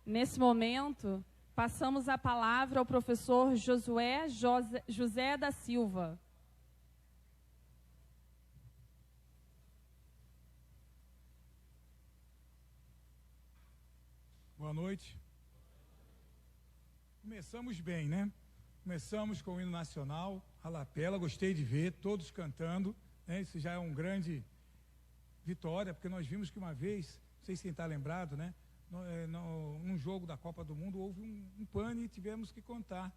Nesse momento, passamos a palavra ao professor José da Silva. Boa noite. Começamos bem, né? Começamos com o hino nacional, a lapela, gostei de ver, todos cantando, né? Isso já é uma grande vitória, porque nós vimos que uma vez, não sei se quem está lembrado, né? Num jogo da Copa do Mundo houve um pane e tivemos que cantar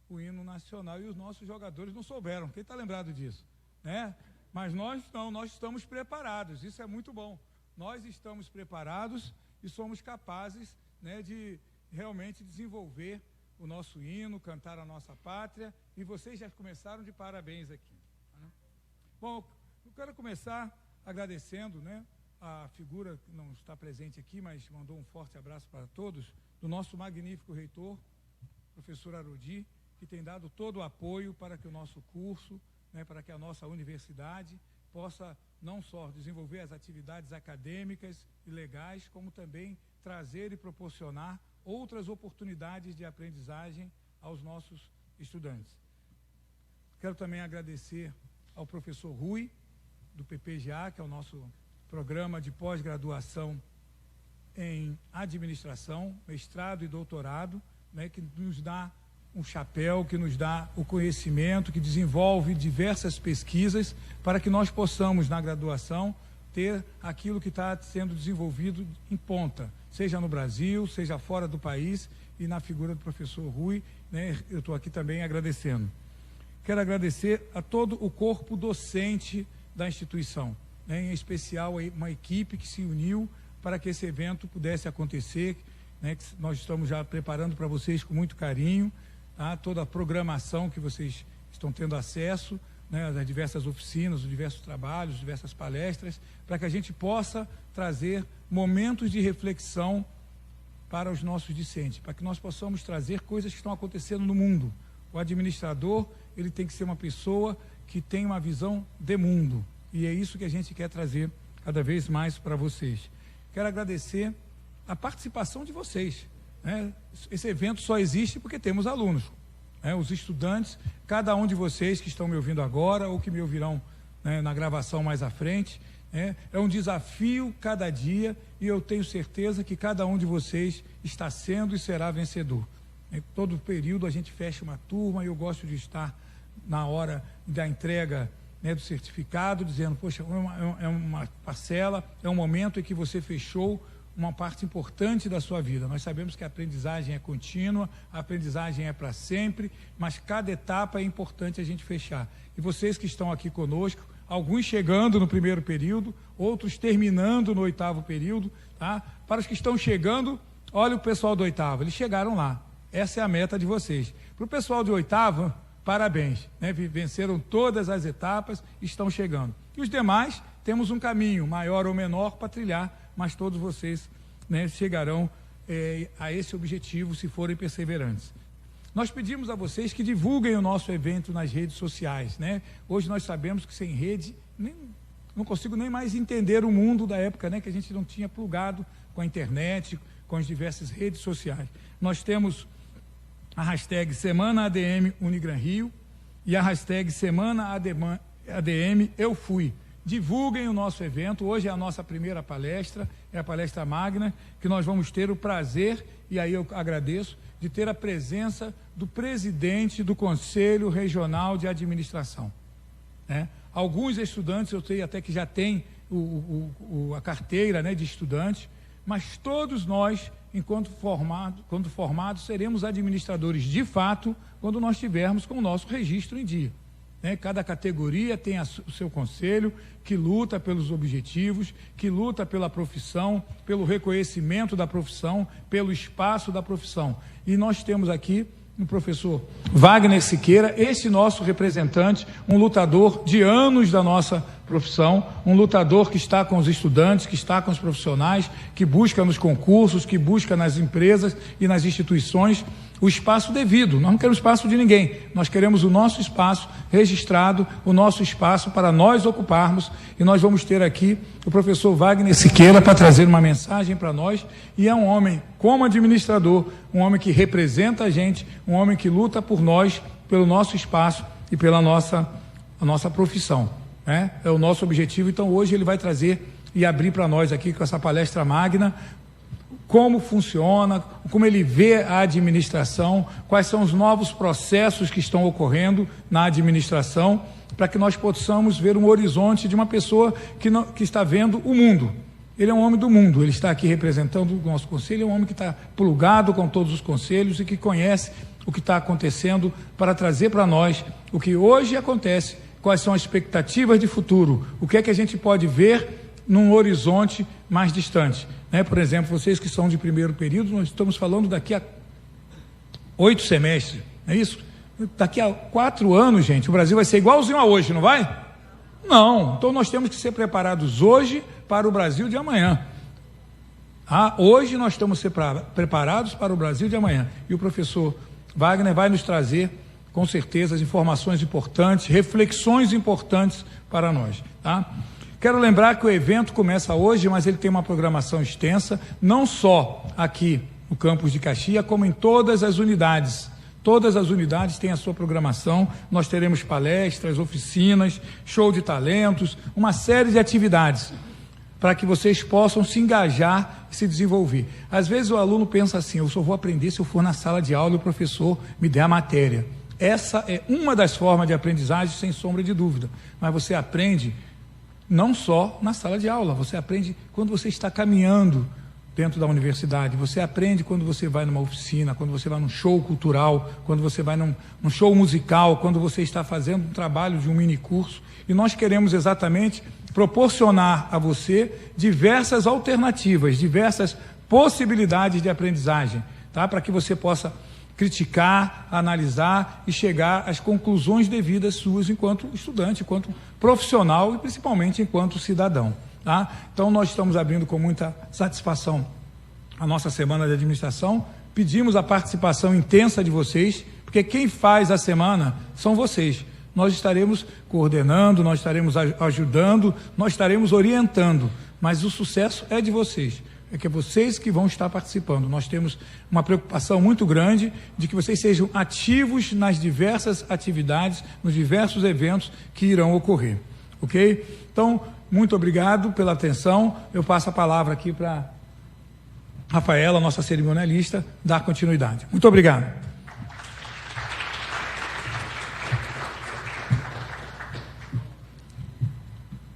o hino nacional e os nossos jogadores não souberam. Quem está lembrado disso? Né? Mas nós não, nós estamos preparados, isso é muito bom. Nós estamos preparados e somos capazes, né, de realmente desenvolver o nosso hino, cantar a nossa pátria, e vocês já começaram de parabéns aqui. Né? Bom, eu quero começar agradecendo, né, a figura que não está presente aqui, mas mandou um forte abraço para todos, do nosso magnífico reitor, professor Arudi, que tem dado todo o apoio para que o nosso curso, né, para que a nossa universidade possa não só desenvolver as atividades acadêmicas e legais, como também trazer e proporcionar outras oportunidades de aprendizagem aos nossos estudantes. Quero também agradecer ao professor Rui, do PPGA, que é o nosso programa de pós-graduação em administração, mestrado e doutorado, né, que nos dá um chapéu, que nos dá o conhecimento, que desenvolve diversas pesquisas para que nós possamos, na graduação, ter aquilo que está sendo desenvolvido em ponta, seja no Brasil, seja fora do país, e na figura do professor Rui, né, eu estou aqui também agradecendo. Quero agradecer a todo o corpo docente da instituição, né, em especial uma equipe que se uniu para que esse evento pudesse acontecer, né, que nós estamos já preparando para vocês com muito carinho, tá, toda a programação que vocês estão tendo acesso, né, das diversas oficinas, os diversos trabalhos, diversas palestras, para que a gente possa trazer momentos de reflexão para os nossos discentes, para que nós possamos trazer coisas que estão acontecendo no mundo. O administrador, ele tem que ser uma pessoa que tem uma visão de mundo, e é isso que a gente quer trazer cada vez mais para vocês. Quero agradecer a participação de vocês, né? Esse evento só existe porque temos alunos, né? Os estudantes, cada um de vocês que estão me ouvindo agora ou que me ouvirão, né, na gravação mais à frente, né? É um desafio cada dia, e eu tenho certeza que cada um de vocês está sendo e será vencedor. Em todo período a gente fecha uma turma e eu gosto de estar na hora da entrega, né, do certificado, dizendo, poxa, é uma parcela, é um momento em que você fechou uma parte importante da sua vida. Nós sabemos que a aprendizagem é contínua, a aprendizagem é para sempre, mas cada etapa é importante a gente fechar. E vocês que estão aqui conosco, alguns chegando no primeiro período, outros terminando no 8º período, tá? Para os que estão chegando, olha o pessoal do 8º, eles chegaram lá. Essa é a meta de vocês. Para o pessoal do 8º, parabéns, né? Venceram todas as etapas, estão chegando. E os demais, temos um caminho, maior ou menor, para trilhar, mas todos vocês, né, chegarão a esse objetivo se forem perseverantes. Nós pedimos a vocês que divulguem o nosso evento nas redes sociais, né? Hoje nós sabemos que sem rede, não consigo nem mais entender o mundo da época, né, que a gente não tinha plugado com a internet, com as diversas redes sociais. Nós temos a hashtag Semana ADM Unigran Rio e a hashtag Semana ADM Eu Fui. Divulguem o nosso evento. Hoje é a nossa primeira palestra, é a palestra magna, que nós vamos ter o prazer, e aí eu agradeço, de ter a presença do presidente do Conselho Regional de Administração, né? Alguns estudantes, eu sei até que já tem a carteira, né, de estudante, mas todos nós, quando formados, seremos administradores de fato quando nós tivermos com o nosso registro em dia, né? Cada categoria tem o seu conselho, que luta pelos objetivos, que luta pela profissão, pelo reconhecimento da profissão, pelo espaço da profissão. E nós temos aqui o professor Wagner Siqueira, esse nosso representante, um lutador de anos da nossa profissão, um lutador que está com os estudantes, que está com os profissionais, que busca nos concursos, que busca nas empresas e nas instituições o espaço devido. Nós não queremos espaço de ninguém, nós queremos o nosso espaço registrado, o nosso espaço para nós ocuparmos, e nós vamos ter aqui o professor Wagner Siqueira para trazer uma mensagem para nós, e é um homem como administrador, um homem que representa a gente, um homem que luta por nós, pelo nosso espaço e pela nossa profissão, né? É o nosso objetivo. Então hoje ele vai trazer e abrir para nós aqui com essa palestra magna como funciona, como ele vê a administração, quais são os novos processos que estão ocorrendo na administração, para que nós possamos ver um horizonte de uma pessoa que está vendo o mundo. Ele é um homem do mundo, ele está aqui representando o nosso conselho, é um homem que está plugado com todos os conselhos e que conhece o que está acontecendo para trazer para nós o que hoje acontece, quais são as expectativas de futuro, o que é que a gente pode ver num horizonte mais distante. Né? Por exemplo, vocês que são de primeiro período, nós estamos falando daqui a 8 semestres, não é isso? Daqui a 4 anos, gente, o Brasil vai ser igualzinho a hoje, não vai? Não, então nós temos que ser preparados hoje para o Brasil de amanhã. Hoje nós estamos preparados para o Brasil de amanhã. E o professor Wagner vai nos trazer, com certeza, as informações importantes, reflexões importantes para nós, tá? Quero lembrar que o evento começa hoje, mas ele tem uma programação extensa, não só aqui no campus de Caxias, como em todas as unidades. Todas as unidades têm a sua programação, nós teremos palestras, oficinas, show de talentos, uma série de atividades, para que vocês possam se engajar e se desenvolver. Às vezes o aluno pensa assim, eu só vou aprender se eu for na sala de aula e o professor me der a matéria. Essa é uma das formas de aprendizagem, sem sombra de dúvida, mas você aprende não só na sala de aula, você aprende quando você está caminhando dentro da universidade, você aprende quando você vai numa oficina, quando você vai num show cultural, quando você vai num show musical, quando você está fazendo um trabalho de um mini curso, e nós queremos exatamente proporcionar a você diversas alternativas, diversas possibilidades de aprendizagem, tá? Para que você possa criticar, analisar e chegar às conclusões devidas suas enquanto estudante, enquanto profissional e principalmente enquanto cidadão, tá? Então nós estamos abrindo com muita satisfação a nossa semana de administração, pedimos a participação intensa de vocês, porque quem faz a semana são vocês. Nós estaremos coordenando, nós estaremos ajudando, nós estaremos orientando, mas o sucesso é de vocês. É que é vocês que vão estar participando. Nós temos uma preocupação muito grande de que vocês sejam ativos nas diversas atividades, nos diversos eventos que irão ocorrer, ok? Então, muito obrigado pela atenção. Eu passo a palavra aqui para Rafaela, nossa cerimonialista, dar continuidade. Muito obrigado.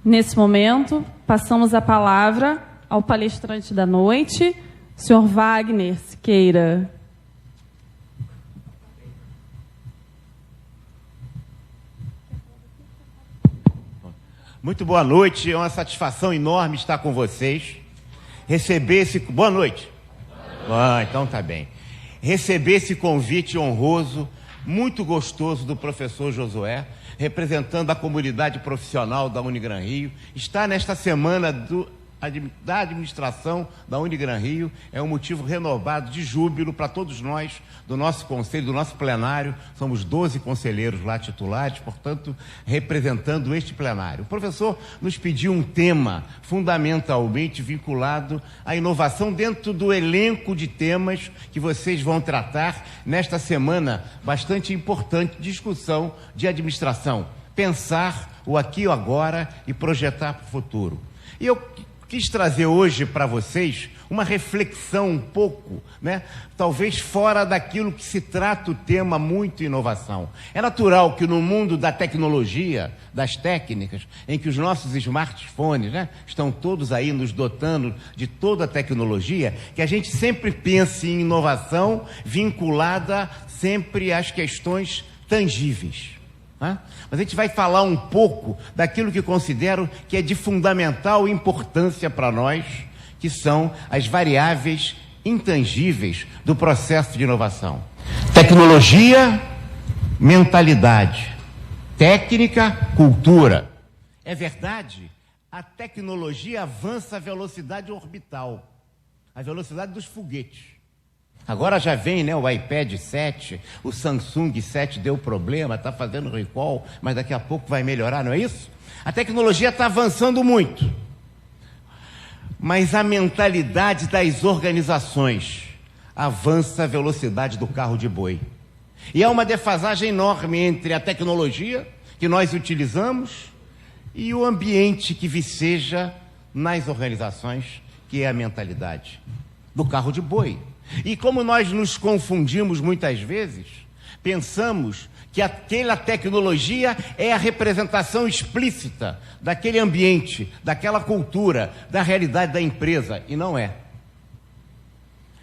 Nesse momento, passamos a palavra ao palestrante da noite, senhor Wagner Siqueira. Muito boa noite, é uma satisfação enorme estar com vocês. Receber esse... Boa noite. Então tá bem. Receber esse convite honroso, muito gostoso do professor Josué, representando a comunidade profissional da Unigran Rio, está nesta semana da administração da Unigran Rio, é um motivo renovado de júbilo para todos nós, do nosso conselho, do nosso plenário. Somos 12 conselheiros lá titulares, portanto, representando este plenário. O professor nos pediu um tema fundamentalmente vinculado à inovação dentro do elenco de temas que vocês vão tratar nesta semana bastante importante, discussão de administração. Pensar o aqui e o agora e projetar para o futuro. E eu quis trazer hoje para vocês uma reflexão um pouco, né? Talvez fora daquilo que se trata o tema muito inovação. É natural que no mundo da tecnologia, das técnicas, em que os nossos smartphones, né, estão todos aí nos dotando de toda a tecnologia, que a gente sempre pense em inovação vinculada sempre às questões tangíveis. Mas a gente vai falar um pouco daquilo que considero que é de fundamental importância para nós, que são as variáveis intangíveis do processo de inovação. Tecnologia, mentalidade, técnica, cultura. É verdade, a tecnologia avança à velocidade orbital, a velocidade dos foguetes. Agora já vem, né, o iPad 7, o Samsung 7 deu problema, está fazendo recall, mas daqui a pouco vai melhorar, não é isso? A tecnologia está avançando muito, mas a mentalidade das organizações avança à velocidade do carro de boi. E há uma defasagem enorme entre a tecnologia que nós utilizamos e o ambiente que viceja nas organizações, que é a mentalidade do carro de boi. E como nós nos confundimos muitas vezes, pensamos que aquela tecnologia é a representação explícita daquele ambiente, daquela cultura, da realidade da empresa, e não é.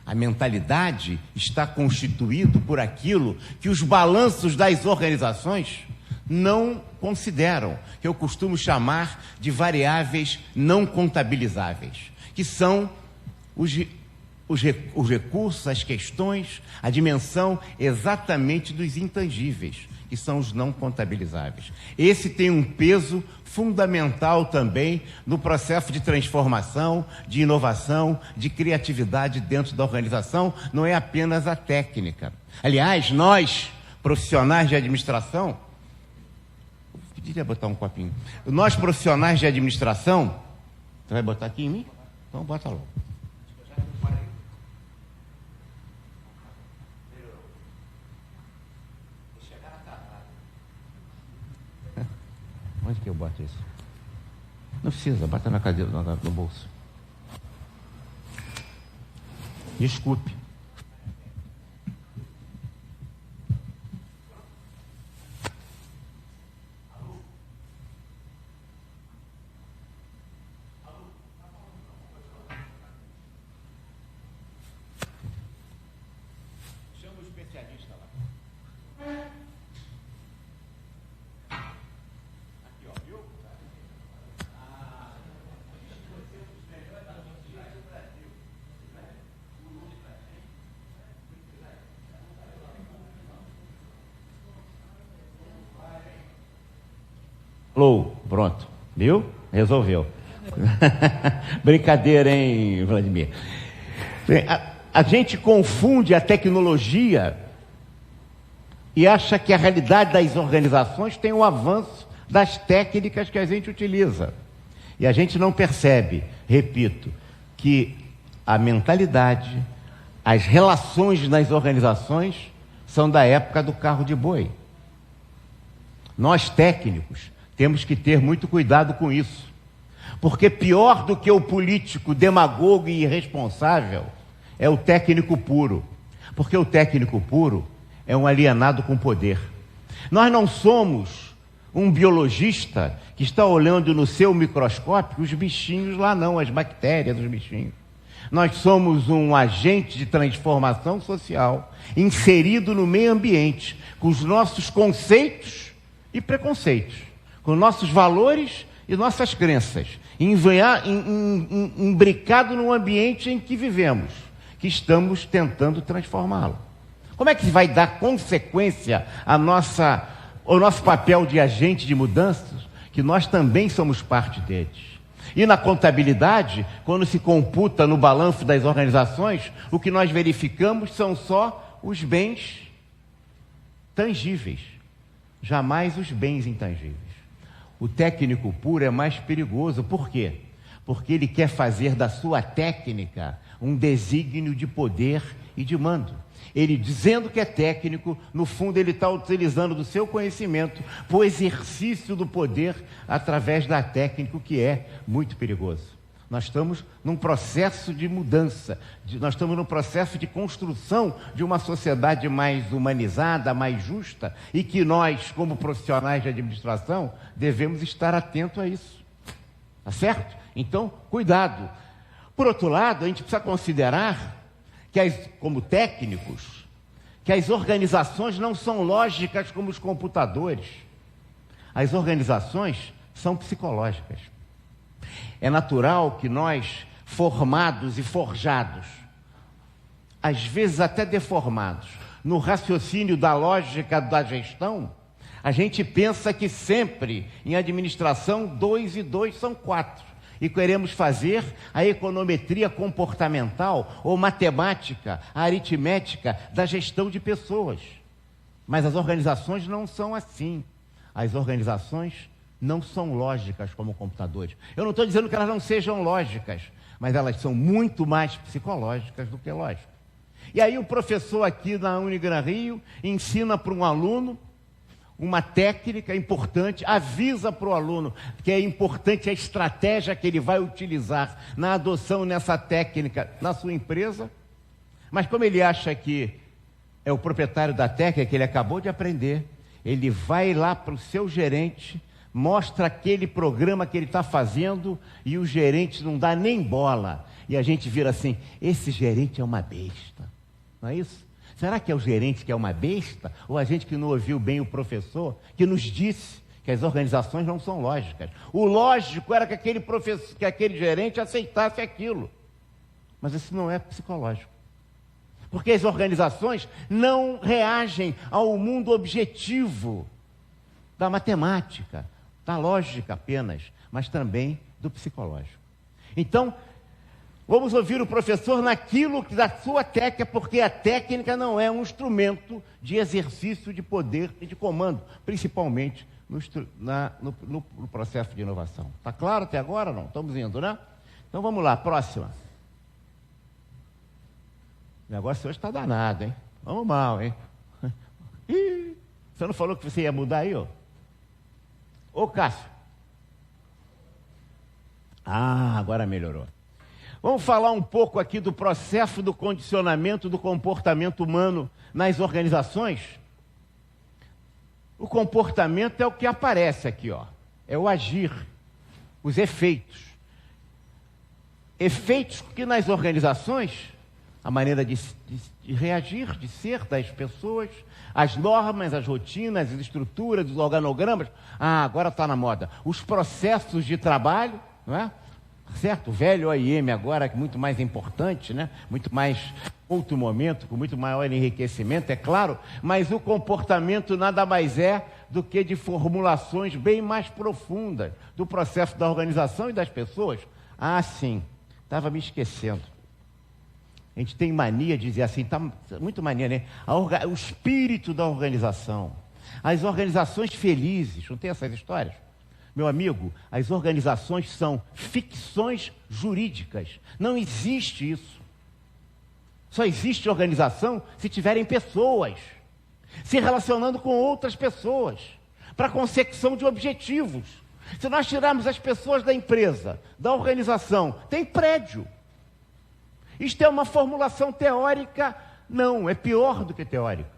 A mentalidade está constituída por aquilo que os balanços das organizações não consideram, que eu costumo chamar de variáveis não contabilizáveis, que são os recursos, as questões, a dimensão exatamente dos intangíveis, que são os não contabilizáveis. Esse tem um peso fundamental também no processo de transformação, de inovação, de criatividade dentro da organização, não é apenas a técnica. Aliás, nós, profissionais de administração, eu pediria botar um copinho, nós profissionais de administração, você vai botar aqui em mim? Então bota logo. Onde que eu boto isso? Não precisa, bota na cadeira, no bolso. Desculpe. Chama o especialista lá. Alô, pronto, viu? Resolveu. Brincadeira, hein, Vladimir? A gente confunde a tecnologia e acha que a realidade das organizações tem o avanço das técnicas que a gente utiliza. E a gente não percebe, repito, que a mentalidade, as relações nas organizações são da época do carro de boi. Nós, técnicos, temos que ter muito cuidado com isso, porque pior do que o político demagogo e irresponsável é o técnico puro, porque o técnico puro é um alienado com poder. Nós não somos um biologista que está olhando no seu microscópio os bichinhos lá não, as bactérias dos bichinhos. Nós somos um agente de transformação social inserido no meio ambiente, com os nossos conceitos e preconceitos, com nossos valores e nossas crenças, imbricado no ambiente em que vivemos, que estamos tentando transformá-lo. Como é que vai dar consequência ao nosso papel de agente de mudanças, que nós também somos parte deles? E na contabilidade, quando se computa no balanço das organizações, o que nós verificamos são só os bens tangíveis, jamais os bens intangíveis. O técnico puro é mais perigoso. Por quê? Porque ele quer fazer da sua técnica um desígnio de poder e de mando. Ele, dizendo que é técnico, no fundo ele está utilizando do seu conhecimento para o exercício do poder através da técnica, o que é muito perigoso. Nós estamos num processo de mudança, nós estamos num processo de construção de uma sociedade mais humanizada, mais justa, e que nós, como profissionais de administração, devemos estar atentos a isso. Tá certo? Então, cuidado. Por outro lado, a gente precisa considerar que, como técnicos, que as organizações não são lógicas como os computadores. As organizações são psicológicas. É natural que nós, formados e forjados, às vezes até deformados, no raciocínio da lógica da gestão, A gente pensa que sempre, em administração, 2 e 2 são 4. E queremos fazer a econometria comportamental ou matemática, a aritmética da gestão de pessoas. Mas as organizações não são assim. As organizações não são lógicas como computadores. Eu não estou dizendo que elas não sejam lógicas, mas elas são muito mais psicológicas do que lógicas. E aí o professor aqui na Unigran Rio ensina para um aluno uma técnica importante, avisa para o aluno que é importante a estratégia que ele vai utilizar na adoção nessa técnica na sua empresa, mas como ele acha que é o proprietário da técnica que ele acabou de aprender, ele vai lá para o seu gerente, mostra aquele programa que ele está fazendo e o gerente não dá nem bola. E a gente vira assim, esse gerente é uma besta, não é isso? Será que é o gerente que é uma besta? Ou a gente que não ouviu bem o professor, que nos disse que as organizações não são lógicas? O lógico era que aquele professor, que aquele gerente aceitasse aquilo. Mas isso não é psicológico. Porque as organizações não reagem ao mundo objetivo da matemática, da lógica apenas, mas também do psicológico. Então, vamos ouvir o professor naquilo da sua técnica, porque a técnica não é um instrumento de exercício de poder e de comando, principalmente no processo de inovação. Está claro até agora? Não? Estamos indo, né? Então vamos lá, próxima. O negócio hoje está danado, hein? Vamos mal, hein? Ih, você não falou que você ia mudar aí, ó? Ô, Cássio. Ah, agora melhorou. Vamos falar um pouco aqui do processo do condicionamento do comportamento humano nas organizações. O comportamento é o que aparece aqui, ó. É o agir, os efeitos. Efeitos que nas organizações, a maneira de reagir, de ser das pessoas, as normas, as rotinas, as estruturas, os organogramas. Ah, agora está na moda. Os processos de trabalho, não é? Certo? O velho OIM agora, que é muito mais importante, né? Muito mais outro momento, com muito maior enriquecimento, é claro, mas o comportamento nada mais é do que de formulações bem mais profundas do processo da organização e das pessoas. Ah, sim, estava me esquecendo. A gente tem mania de dizer assim, tá muito mania, né? O espírito da organização. As organizações felizes, não tem essas histórias? Meu amigo, as organizações são ficções jurídicas. Não existe isso. Só existe organização se tiverem pessoas se relacionando com outras pessoas para consecução de objetivos. Se nós tirarmos as pessoas da empresa, da organização, tem prédio. Isto é uma formulação teórica? Não, é pior do que teórica.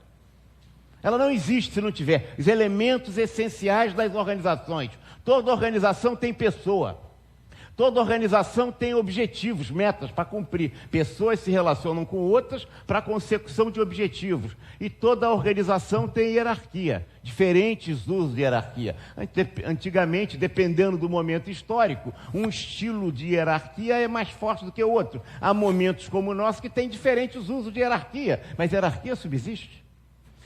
Ela não existe se não tiver os elementos essenciais das organizações. Toda organização tem pessoa. Toda organização tem objetivos, metas para cumprir. Pessoas se relacionam com outras para a consecução de objetivos. E toda organização tem hierarquia, diferentes usos de hierarquia. Antigamente, dependendo do momento histórico, um estilo de hierarquia é mais forte do que o outro. Há momentos como o nosso que tem diferentes usos de hierarquia, mas hierarquia subsiste.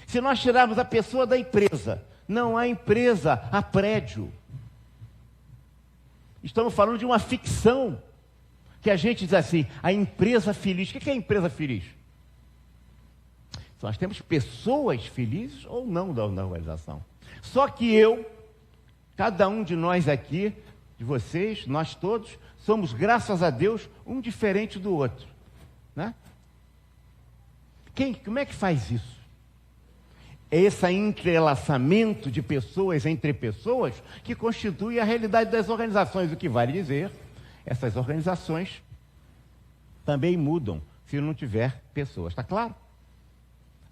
Se nós tirarmos a pessoa da empresa, não há empresa, há prédio. Estamos falando de uma ficção, que a gente diz assim, a empresa feliz. O que é a empresa feliz? Nós temos pessoas felizes ou não da organização. Só que cada um de nós aqui, de vocês, nós todos, somos, graças a Deus, um diferente do outro. Né? Como é que faz isso? É esse entrelaçamento de pessoas entre pessoas que constitui a realidade das organizações. O que vale dizer, essas organizações também mudam se não tiver pessoas. Está claro?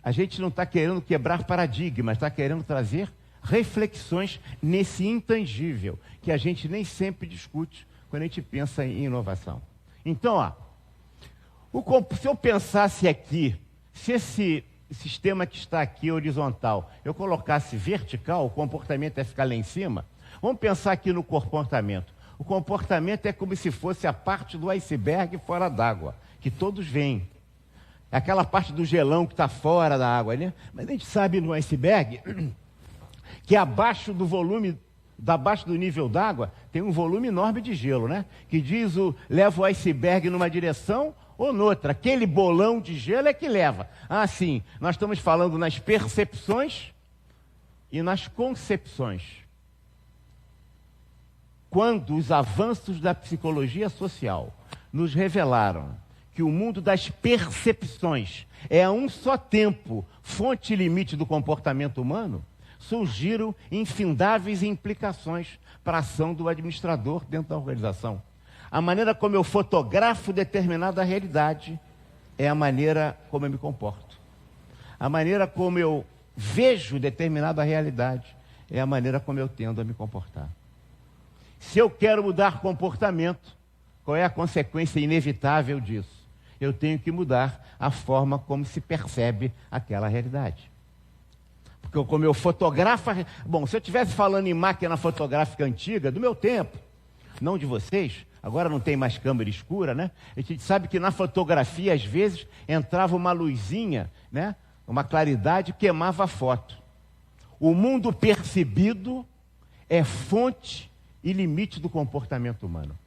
A gente não está querendo quebrar paradigmas, está querendo trazer reflexões nesse intangível, que a gente nem sempre discute quando a gente pensa em inovação. Então, se eu pensasse aqui, se esse sistema que está aqui horizontal, eu colocasse vertical, o comportamento ia ficar lá em cima. Vamos pensar aqui no comportamento. O comportamento é como se fosse a parte do iceberg fora d'água, que todos veem. É aquela parte do gelão que está fora da água, né? Mas a gente sabe no iceberg, que abaixo do nível d'água, tem um volume enorme de gelo, né? Que diz leva o iceberg numa direção ou noutra. Aquele bolão de gelo é que leva. Ah, sim, nós estamos falando nas percepções e nas concepções. Quando os avanços da psicologia social nos revelaram que o mundo das percepções é a um só tempo fonte e limite do comportamento humano, surgiram infindáveis implicações para a ação do administrador dentro da organização. A maneira como eu fotografo determinada realidade é a maneira como eu me comporto. A maneira como eu vejo determinada realidade é a maneira como eu tendo a me comportar. Se eu quero mudar comportamento, qual é a consequência inevitável disso? Eu tenho que mudar a forma como se percebe aquela realidade. Porque como eu fotografo... Bom, se eu estivesse falando em máquina fotográfica antiga, do meu tempo, não de vocês, agora não tem mais câmera escura, né? A gente sabe que na fotografia, às vezes, entrava uma luzinha, né? Uma claridade, queimava a foto. O mundo percebido é fonte e limite do comportamento humano.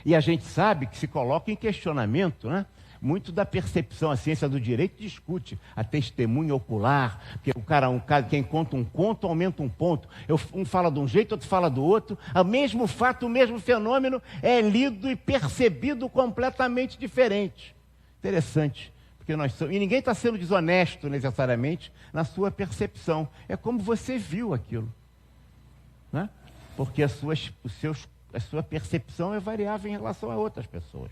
E a gente sabe que se coloca em questionamento, né? Muito da percepção. A ciência do direito discute a testemunha ocular, que quem conta um conto aumenta um ponto. Um fala de um jeito, outro fala do outro. O mesmo fato, o mesmo fenômeno é lido e percebido completamente diferente. Interessante, porque e ninguém está sendo desonesto necessariamente na sua percepção. É como você viu aquilo, né? Porque a sua percepção é variável em relação a outras pessoas.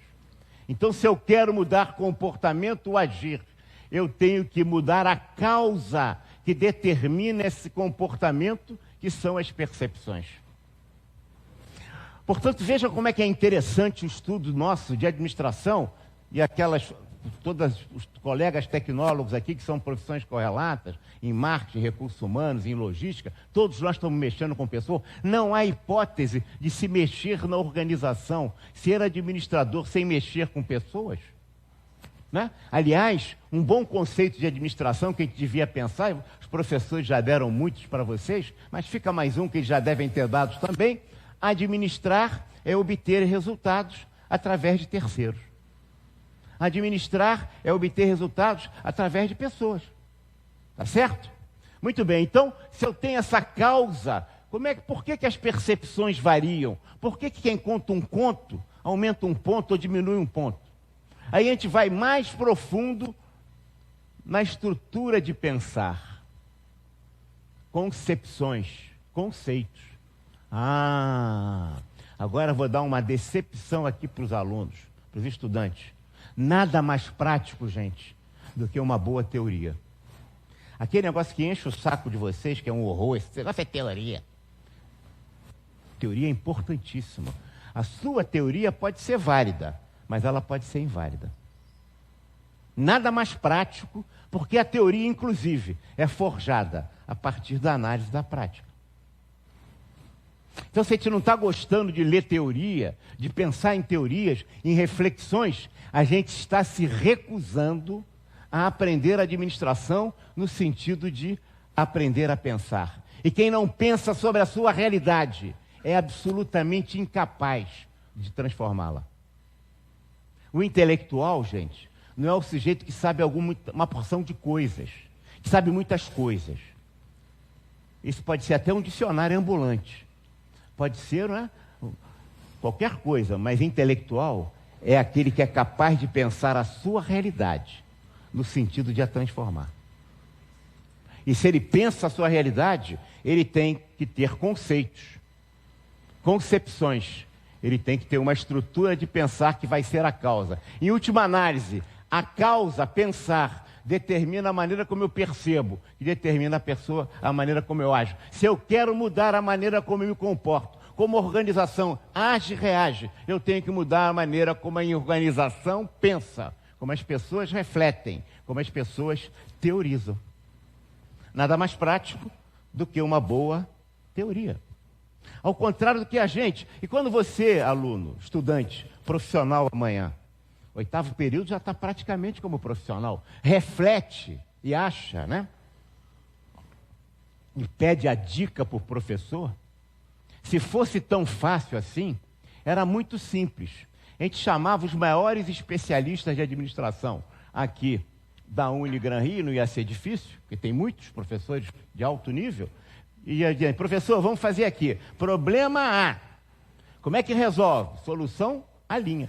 Então, se eu quero mudar comportamento ou agir, eu tenho que mudar a causa que determina esse comportamento, que são as percepções. Portanto, veja como é que é interessante o estudo nosso de administração e todos os colegas tecnólogos aqui, que são profissões correlatas, em marketing, recursos humanos, em logística, todos nós estamos mexendo com pessoas. Não há hipótese de se mexer na organização, ser administrador sem mexer com pessoas, né? Aliás, um bom conceito de administração que a gente devia pensar, os professores já deram muitos para vocês, mas fica mais um que eles já devem ter dado também: administrar é obter resultados através de terceiros. Administrar é obter resultados através de pessoas. Tá certo? Muito bem. Então, se eu tenho essa causa, por que as percepções variam? Por que quem conta um conto aumenta um ponto ou diminui um ponto? Aí a gente vai mais profundo na estrutura de pensar. Concepções, conceitos. Agora vou dar uma decepção aqui para os alunos, para os estudantes. Nada mais prático, gente, do que uma boa teoria. Aquele negócio que enche o saco de vocês, que é um horror, esse negócio é teoria. Teoria é importantíssima. A sua teoria pode ser válida, mas ela pode ser inválida. Nada mais prático, porque a teoria, inclusive, é forjada a partir da análise da prática. Então, se a gente não está gostando de ler teoria, de pensar em teorias, em reflexões, a gente está se recusando a aprender administração no sentido de aprender a pensar. E quem não pensa sobre a sua realidade é absolutamente incapaz de transformá-la. O intelectual, gente, não é o sujeito que sabe uma porção de coisas, que sabe muitas coisas. Isso pode ser até um dicionário ambulante. Pode ser, né, qualquer coisa, mas intelectual é aquele que é capaz de pensar a sua realidade no sentido de a transformar. E se ele pensa a sua realidade, ele tem que ter conceitos, concepções. Ele tem que ter uma estrutura de pensar que vai ser a causa. Em última análise, a causa, pensar, determina a maneira como eu percebo, e determina a maneira como eu ajo. Se eu quero mudar a maneira como eu me comporto, como a organização age e reage, eu tenho que mudar a maneira como a organização pensa, como as pessoas refletem, como as pessoas teorizam. Nada mais prático do que uma boa teoria. Ao contrário do que a gente. E quando você, aluno, estudante, profissional amanhã, 8º período já está praticamente como profissional, reflete e acha, né? e pede a dica para o professor, se fosse tão fácil assim, era muito simples. A gente chamava os maiores especialistas de administração aqui da Unigran Rio, não ia ser difícil, porque tem muitos professores de alto nível, e ia dizer, professor, vamos fazer aqui, problema A, como é que resolve? Solução A linha.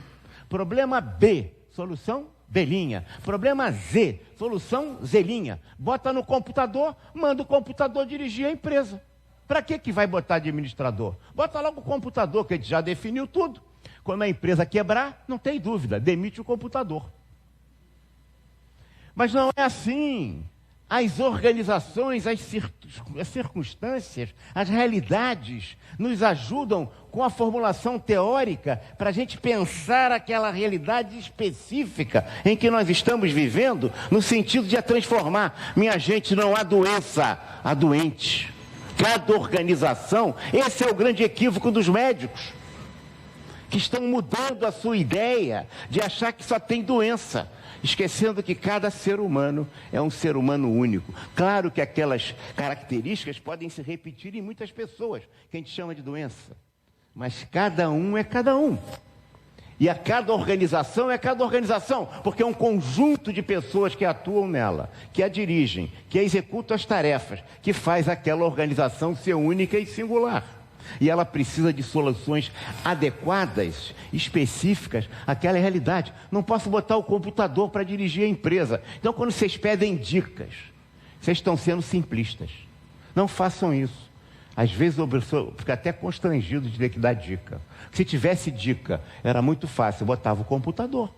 Problema B, solução B linha. Problema Z, solução Z linha. Bota no computador, manda o computador dirigir a empresa. Para que vai botar administrador? Bota logo o computador, que a gente já definiu tudo. Quando a empresa quebrar, não tem dúvida, demite o computador. Mas não é assim. As organizações, as circunstâncias, as realidades nos ajudam com a formulação teórica para a gente pensar aquela realidade específica em que nós estamos vivendo, no sentido de a transformar. Minha gente, não há doença, há doente. Cada organização, esse é o grande equívoco dos médicos, que estão mudando a sua ideia de achar que só tem doença, esquecendo que cada ser humano é um ser humano único. Claro que aquelas características podem se repetir em muitas pessoas, que a gente chama de doença, mas cada um é cada um. E a cada organização é cada organização, porque é um conjunto de pessoas que atuam nela, que a dirigem, que executam as tarefas, que faz aquela organização ser única e singular. E ela precisa de soluções adequadas, específicas àquela realidade. Não posso botar o computador para dirigir a empresa. Então, quando vocês pedem dicas, vocês estão sendo simplistas. Não façam isso. Às vezes eu fico até constrangido de ter que dar dica. Se tivesse dica, era muito fácil, eu botava o computador.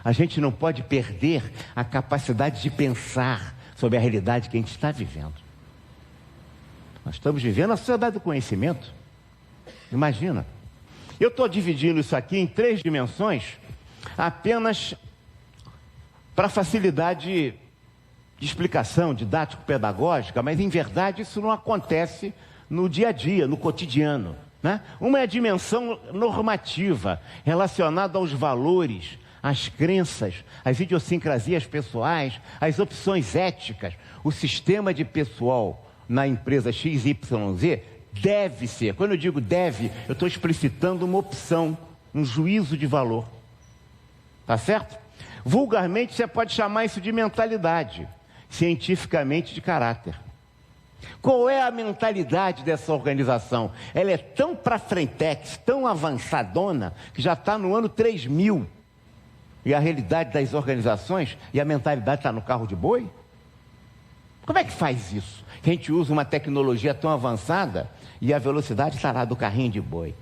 A gente não pode perder a capacidade de pensar sobre a realidade que a gente está vivendo. Nós estamos vivendo a sociedade do conhecimento. Imagina. Eu estou dividindo isso aqui em 3 dimensões, apenas para facilidade de explicação, didático-pedagógica, mas em verdade isso não acontece no dia a dia, no cotidiano, né? Uma é a dimensão normativa, relacionada aos valores, às crenças, às idiosincrasias pessoais, às opções éticas. O sistema de pessoal na empresa XYZ deve ser, quando eu digo deve, eu estou explicitando uma opção, um juízo de valor. Tá certo? Vulgarmente você pode chamar isso de mentalidade, cientificamente de caráter. Qual é a mentalidade dessa organização? Ela é tão para frentex, tão avançadona, que já está no ano 3000. E a realidade das organizações e a mentalidade está no carro de boi? Como é que faz isso? Que a gente usa uma tecnologia tão avançada e a velocidade está lá do carrinho de boi.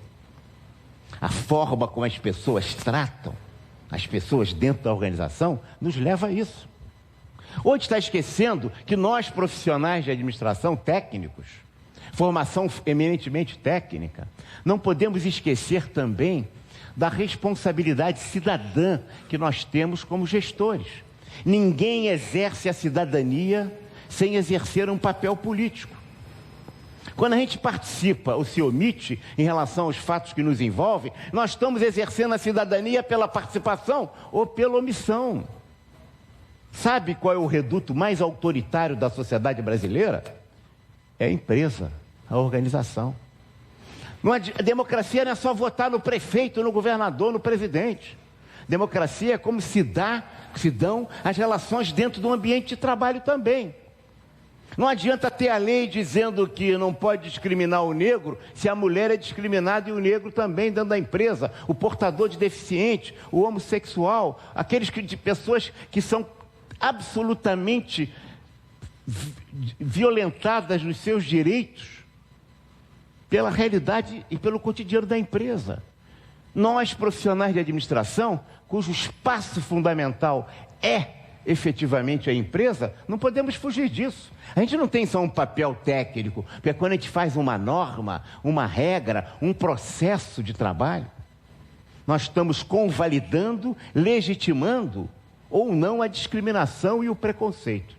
A forma como as pessoas tratam as pessoas dentro da organização nos leva a isso. Hoje está esquecendo que nós, profissionais de administração, técnicos, formação eminentemente técnica, não podemos esquecer também da responsabilidade cidadã que nós temos como gestores. Ninguém exerce a cidadania sem exercer um papel político. Quando a gente participa ou se omite em relação aos fatos que nos envolvem, nós estamos exercendo a cidadania pela participação ou pela omissão. Sabe qual é o reduto mais autoritário da sociedade brasileira? É a empresa, a organização. A democracia não é só votar no prefeito, no governador, no presidente. Democracia é como se dão as relações dentro do ambiente de trabalho também. Não adianta ter a lei dizendo que não pode discriminar o negro, se a mulher é discriminada e o negro também dentro da empresa, o portador de deficiente, o homossexual, de pessoas que são absolutamente violentadas nos seus direitos pela realidade e pelo cotidiano da empresa. Nós, profissionais de administração, cujo espaço fundamental é efetivamente a empresa, não podemos fugir disso. A gente não tem só um papel técnico, porque quando a gente faz uma norma, uma regra, um processo de trabalho, nós estamos convalidando, legitimando ou não a discriminação e o preconceito.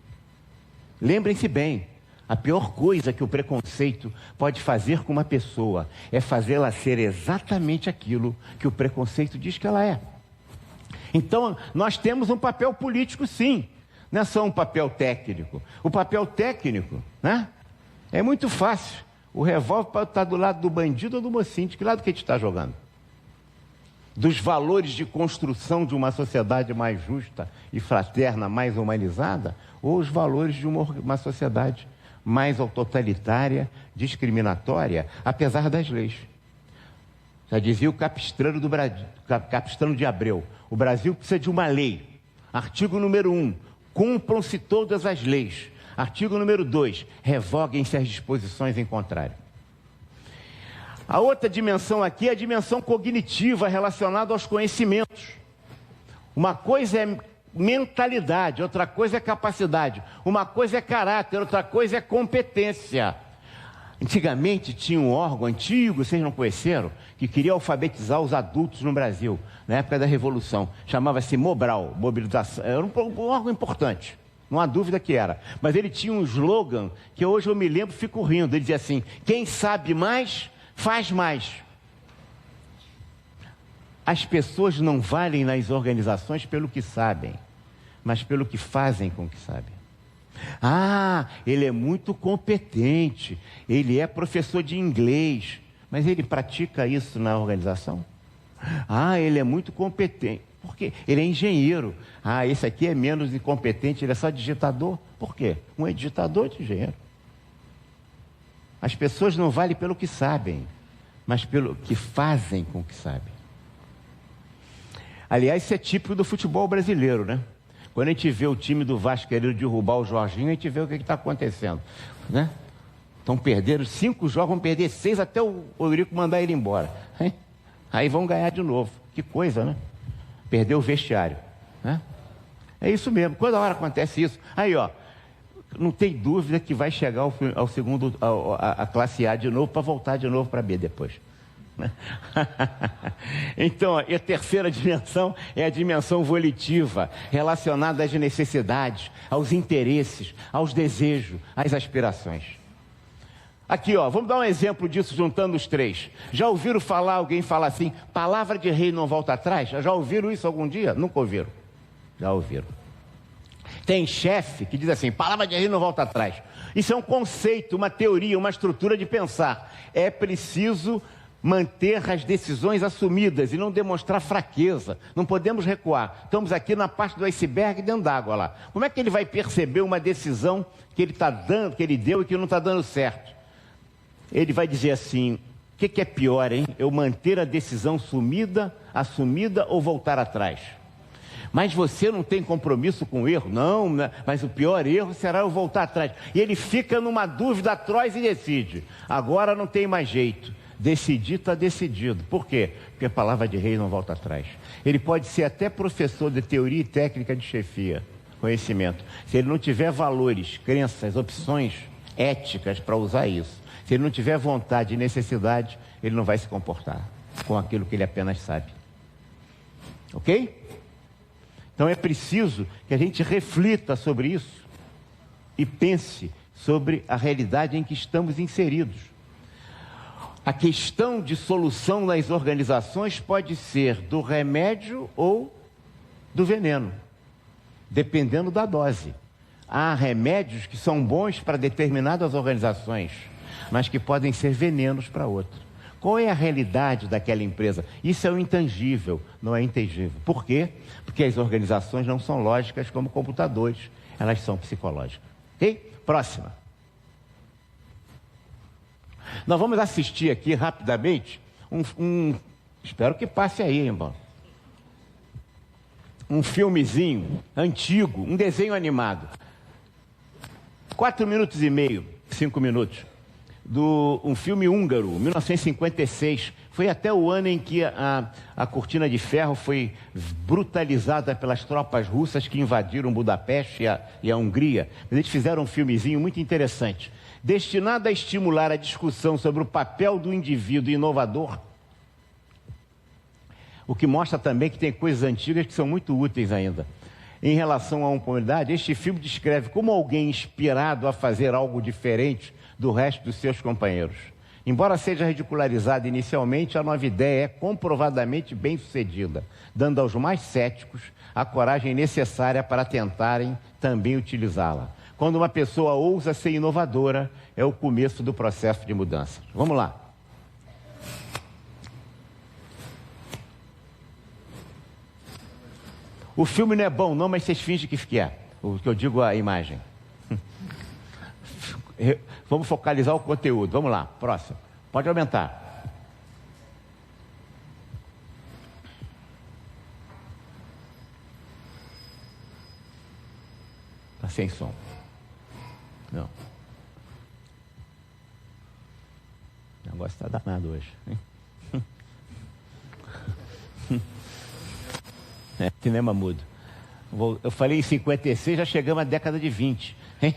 Lembrem-se bem, a pior coisa que o preconceito pode fazer com uma pessoa é fazê-la ser exatamente aquilo que o preconceito diz que ela é. Então, nós temos um papel político, sim, não é só um papel técnico. O papel técnico, né, É muito fácil. O revólver pode estar do lado do bandido ou do mocinho. De que lado que a gente está jogando? Dos valores de construção de uma sociedade mais justa e fraterna, mais humanizada, ou os valores de uma sociedade mais totalitária, discriminatória, apesar das leis. Já dizia o Capistrano de Abreu, o Brasil precisa de uma lei. Artigo número 1, cumpram-se todas as leis. Artigo número 2, revoguem-se as disposições em contrário. A outra dimensão aqui é a dimensão cognitiva relacionada aos conhecimentos. Uma coisa é mentalidade, outra coisa é capacidade. Uma coisa é caráter, outra coisa é competência. Antigamente tinha um órgão antigo, vocês não conheceram, que queria alfabetizar os adultos no Brasil, na época da Revolução. Chamava-se Mobral, mobilização. Era um órgão importante, não há dúvida que era. Mas ele tinha um slogan que hoje eu me lembro e fico rindo. Ele dizia assim: quem sabe mais, faz mais. As pessoas não valem nas organizações pelo que sabem, mas pelo que fazem com o que sabem. Ah, ele é muito competente, ele é professor de inglês, mas ele pratica isso na organização? Ah, ele é muito competente, porque ele é engenheiro. Ah, esse aqui é menos incompetente, ele é só digitador. Por quê? Um é digitador, outro é engenheiro. As pessoas não valem pelo que sabem, mas pelo que fazem com o que sabem. Aliás, isso é típico do futebol brasileiro, né? Quando a gente vê o time do Vasco querendo derrubar o Jorginho, a gente vê o que está acontecendo, né? Estão perdendo 5 jogos, vão perder 6 até o Eurico mandar ele embora. Hein? Aí vão ganhar de novo. Que coisa, né? Perder o vestiário, né? É isso mesmo. Toda hora acontece isso. Aí, ó, não tem dúvida que vai chegar ao segundo, a classe A de novo, para voltar de novo para B depois. Então, a terceira dimensão é a dimensão volitiva, relacionada às necessidades, aos interesses, aos desejos, às aspirações. Aqui, ó, vamos dar um exemplo disso juntando os três. Já ouviram falar, alguém falar assim, palavra de rei não volta atrás? Já ouviram isso algum dia? Nunca ouviram? Já ouviram. Tem chefe que diz assim, palavra de rei não volta atrás. Isso é um conceito, uma teoria, uma estrutura de pensar. É preciso manter as decisões assumidas e não demonstrar fraqueza. Não podemos recuar. Estamos aqui na parte do iceberg dentro d'água lá. Como é que ele vai perceber uma decisão que ele está dando, que ele deu e que não está dando certo? Ele vai dizer assim, o que é pior, hein? Eu manter a decisão assumida ou voltar atrás? Mas você não tem compromisso com o erro? Não, mas o pior erro será eu voltar atrás. E ele fica numa dúvida atroz e decide. Agora não tem mais jeito. Decidir está decidido. Por quê? Porque a palavra de rei não volta atrás. Ele pode ser até professor de teoria e técnica de chefia, conhecimento. Se ele não tiver valores, crenças, opções éticas para usar isso, se ele não tiver vontade e necessidade, ele não vai se comportar com aquilo que ele apenas sabe. Ok? Então é preciso que a gente reflita sobre isso e pense sobre a realidade em que estamos inseridos. A questão de solução nas organizações pode ser do remédio ou do veneno, dependendo da dose. Há remédios que são bons para determinadas organizações, mas que podem ser venenos para outras. Qual é a realidade daquela empresa? Isso é o intangível, não é intangível. Por quê? Porque as organizações não são lógicas como computadores, elas são psicológicas. Ok? Próxima. Nós vamos assistir aqui rapidamente espero que passe aí, irmão. Um filmezinho antigo, um desenho animado. 4 minutos e meio, 5 minutos. Um filme húngaro, 1956. Foi até o ano em que a Cortina de Ferro foi brutalizada pelas tropas russas que invadiram Budapeste e a Hungria. Mas eles fizeram um filmezinho muito interessante, destinado a estimular a discussão sobre o papel do indivíduo inovador, o que mostra também que tem coisas antigas que são muito úteis ainda. Em relação à comunidade, este filme descreve como alguém inspirado a fazer algo diferente do resto dos seus companheiros. Embora seja ridicularizada inicialmente, a nova ideia é comprovadamente bem-sucedida, dando aos mais céticos a coragem necessária para tentarem também utilizá-la. Quando uma pessoa ousa ser inovadora, é o começo do processo de mudança. Vamos lá. O filme não é bom não, mas vocês fingem que é. O que eu digo a imagem. Vamos focalizar o conteúdo. Vamos lá, próximo. Pode aumentar. Está sem som. Não. O negócio está danado hoje. É, cinema mudo. Eu falei em 56, já chegamos à década de 20. Hein?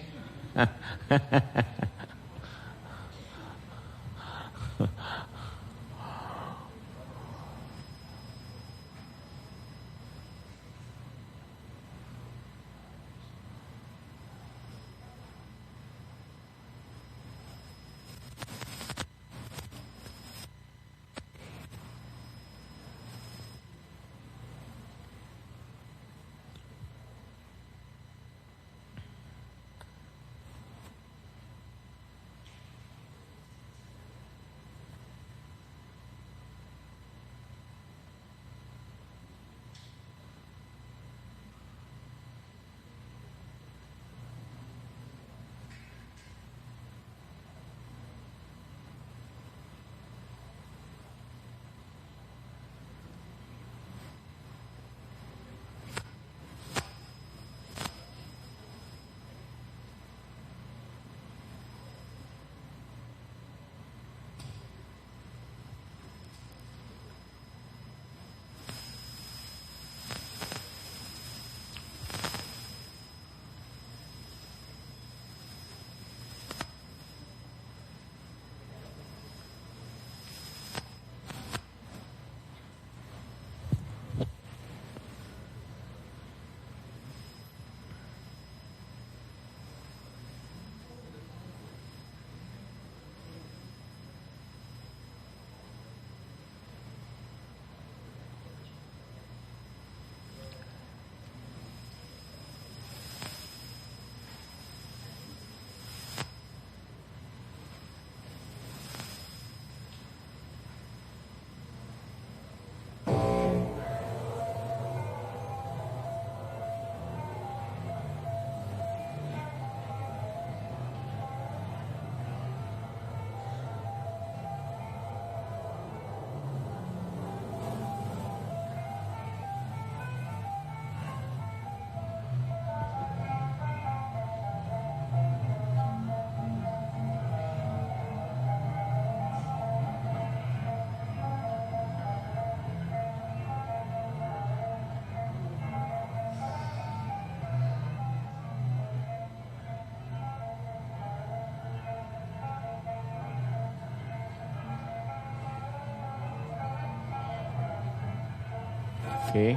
Ok.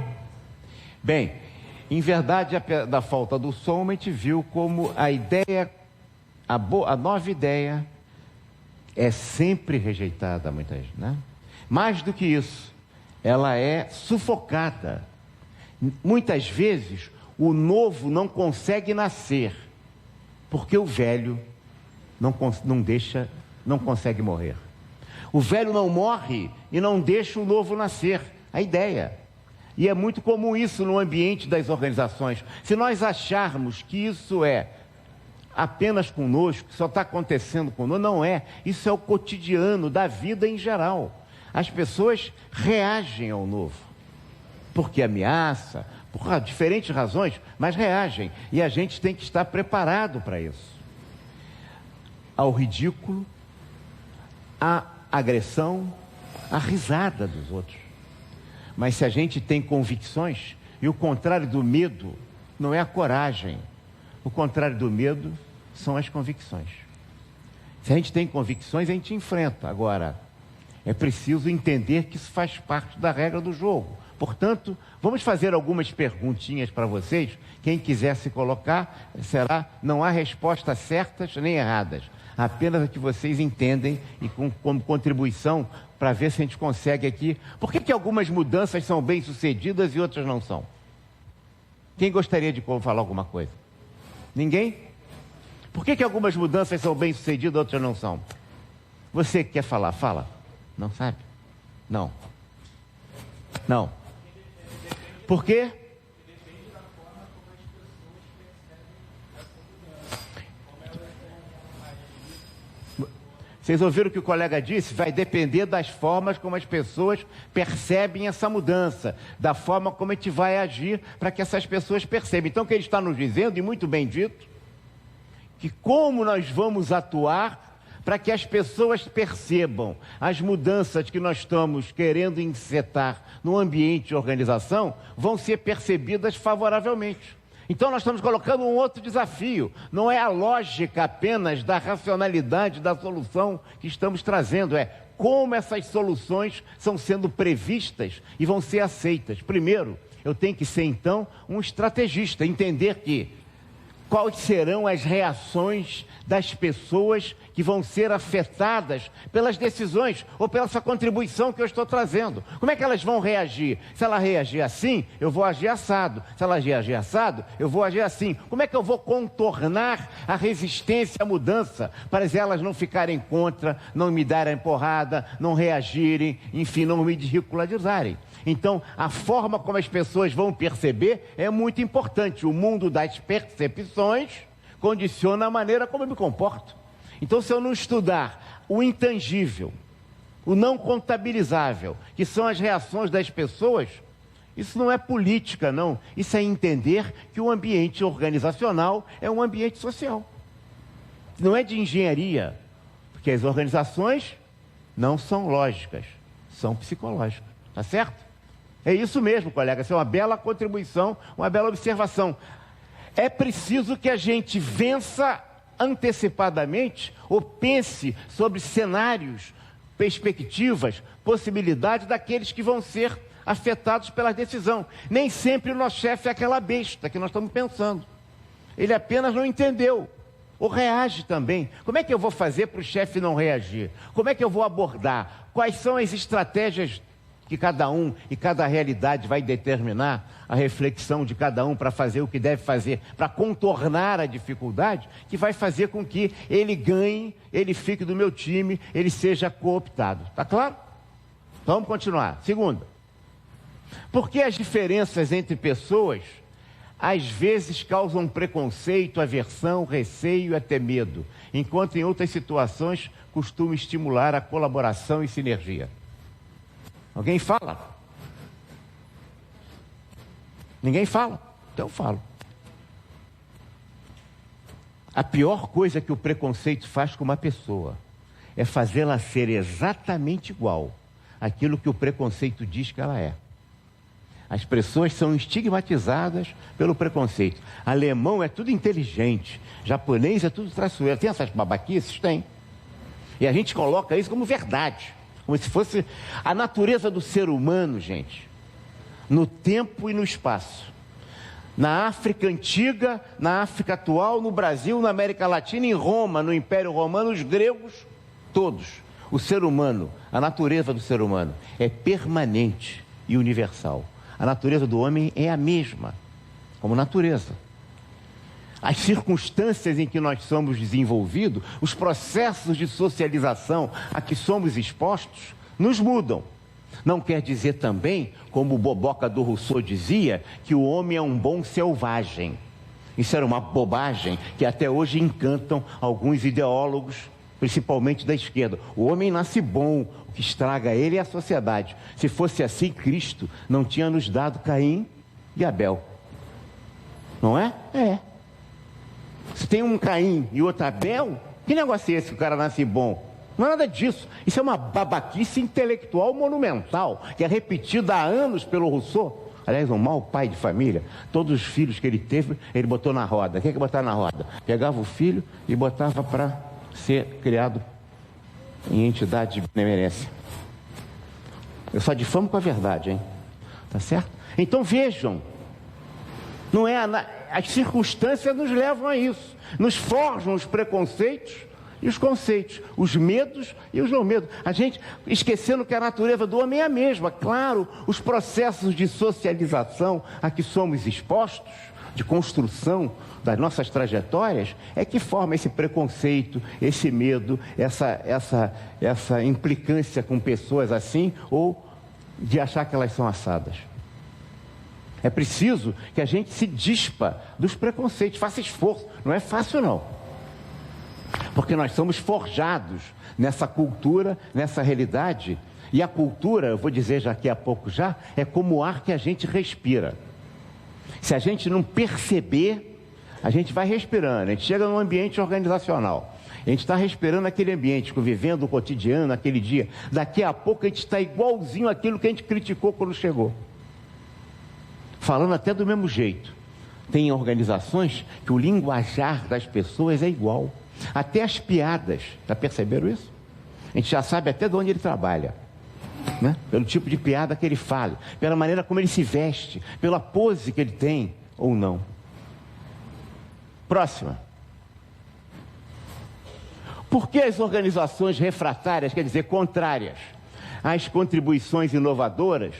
Bem, em verdade, da falta do som, a gente viu como a ideia, a nova ideia, é sempre rejeitada, muitas vezes, né? Mais do que isso, ela é sufocada. Muitas vezes, o novo não consegue nascer, porque o velho não consegue morrer. O velho não morre e não deixa o novo nascer. A ideia. E é muito comum isso no ambiente das organizações. Se nós acharmos que isso é apenas conosco, que só está acontecendo conosco, não é. Isso é o cotidiano da vida em geral. As pessoas reagem ao novo, porque ameaça, por diferentes razões, mas reagem. E a gente tem que estar preparado para isso. Ao ridículo, à agressão, à risada dos outros. Mas se a gente tem convicções, e o contrário do medo não é a coragem, o contrário do medo são as convicções. Se a gente tem convicções, a gente enfrenta. Agora, é preciso entender que isso faz parte da regra do jogo. Portanto, vamos fazer algumas perguntinhas para vocês. Quem quiser se colocar, não há respostas certas nem erradas. Apenas a que vocês entendem e como contribuição para ver se a gente consegue aqui. Por que algumas mudanças são bem-sucedidas e outras não são? Quem gostaria de falar alguma coisa? Ninguém? Por que algumas mudanças são bem-sucedidas e outras não são? Você que quer falar, fala. Não sabe? Não. Não. Por quê? Vocês ouviram o que o colega disse? Vai depender das formas como as pessoas percebem essa mudança, da forma como a gente vai agir para que essas pessoas percebam. Então, o que ele está nos dizendo, e muito bem dito, que como nós vamos atuar para que as pessoas percebam as mudanças que nós estamos querendo insetar no ambiente de organização, vão ser percebidas favoravelmente. Então nós estamos colocando um outro desafio, não é a lógica apenas da racionalidade da solução que estamos trazendo, é como essas soluções estão sendo previstas e vão ser aceitas. Primeiro, eu tenho que ser então um estrategista, entender quais serão as reações das pessoas que vão ser afetadas pelas decisões ou pela essa contribuição que eu estou trazendo. Como é que elas vão reagir? Se ela reagir assim, eu vou agir assado. Se ela reagir assado, eu vou agir assim. Como é que eu vou contornar a resistência à mudança para elas não ficarem contra, não me darem porrada, não reagirem, enfim, não me ridicularizarem? Então, a forma como as pessoas vão perceber é muito importante. O mundo das percepções condiciona a maneira como eu me comporto. Então, se eu não estudar o intangível, o não contabilizável, que são as reações das pessoas, isso não é política, não. Isso é entender que o ambiente organizacional é um ambiente social. Não é de engenharia, porque as organizações não são lógicas, são psicológicas. Tá certo? É isso mesmo, colega. Isso é uma bela contribuição, uma bela observação. É preciso que a gente vença antecipadamente ou pense sobre cenários, perspectivas, possibilidades daqueles que vão ser afetados pela decisão. Nem sempre o nosso chefe é aquela besta que nós estamos pensando. Ele apenas não entendeu. Ou reage também. Como é que eu vou fazer para o chefe não reagir? Como é que eu vou abordar? Quais são as estratégias que cada um e cada realidade vai determinar a reflexão de cada um para fazer o que deve fazer, para contornar a dificuldade, que vai fazer com que ele ganhe, ele fique do meu time, ele seja cooptado. Tá claro? Então vamos continuar. Segunda, por que as diferenças entre pessoas às vezes causam preconceito, aversão, receio e até medo, enquanto em outras situações costumam estimular a colaboração e sinergia? Alguém fala? Ninguém fala? Então eu falo. A pior coisa que o preconceito faz com uma pessoa é fazê-la ser exatamente igual àquilo que o preconceito diz que ela é. As pessoas são estigmatizadas pelo preconceito. Alemão é tudo inteligente, japonês é tudo traiçoeiro. Tem essas babaquices? Tem. E a gente coloca isso como verdade. Como se fosse a natureza do ser humano, gente, no tempo e no espaço. Na África antiga, na África atual, no Brasil, na América Latina, em Roma, no Império Romano, os gregos, todos. O ser humano, a natureza do ser humano é permanente e universal. A natureza do homem é a mesma, como natureza. As circunstâncias em que nós somos desenvolvidos, os processos de socialização a que somos expostos, nos mudam. Não quer dizer também, como o Boboca do Rousseau dizia, que o homem é um bom selvagem. Isso era uma bobagem que até hoje encantam alguns ideólogos, principalmente da esquerda. O homem nasce bom, o que estraga ele é a sociedade. Se fosse assim, Cristo não tinha nos dado Caim e Abel. Não é? É. Se tem um Caim e outro Abel, que negócio é esse que o cara nasce bom? Não é nada disso. Isso é uma babaquice intelectual monumental, que é repetida há anos pelo Rousseau. Aliás, um mau pai de família. Todos os filhos que ele teve, ele botou na roda. O que é que botar na roda? Pegava o filho e botava para ser criado em entidade de benemerência. Eu só difamo com a verdade, hein? Tá certo? Então vejam, não é as circunstâncias nos levam a isso, nos forjam os preconceitos e os conceitos, os medos e os não medos. A gente esquecendo que a natureza do homem é a mesma. Claro, os processos de socialização a que somos expostos, de construção das nossas trajetórias, é que forma esse preconceito, esse medo, essa implicância com pessoas assim, ou de achar que elas são assadas. É preciso que a gente se dispa dos preconceitos, faça esforço. Não é fácil, não. Porque nós somos forjados nessa cultura, nessa realidade. E a cultura, eu vou dizer já daqui a pouco já, é como o ar que a gente respira. Se a gente não perceber, a gente vai respirando. A gente chega num ambiente organizacional. A gente está respirando aquele ambiente, vivendo o cotidiano, aquele dia. Daqui a pouco a gente está igualzinho àquilo que a gente criticou quando chegou. Falando até do mesmo jeito. Tem organizações que o linguajar das pessoas é igual. Até as piadas. Já perceberam isso? A gente já sabe até de onde ele trabalha. Né? Pelo tipo de piada que ele fala. Pela maneira como ele se veste. Pela pose que ele tem ou não. Próxima. Por que as organizações refratárias, quer dizer, contrárias às contribuições inovadoras,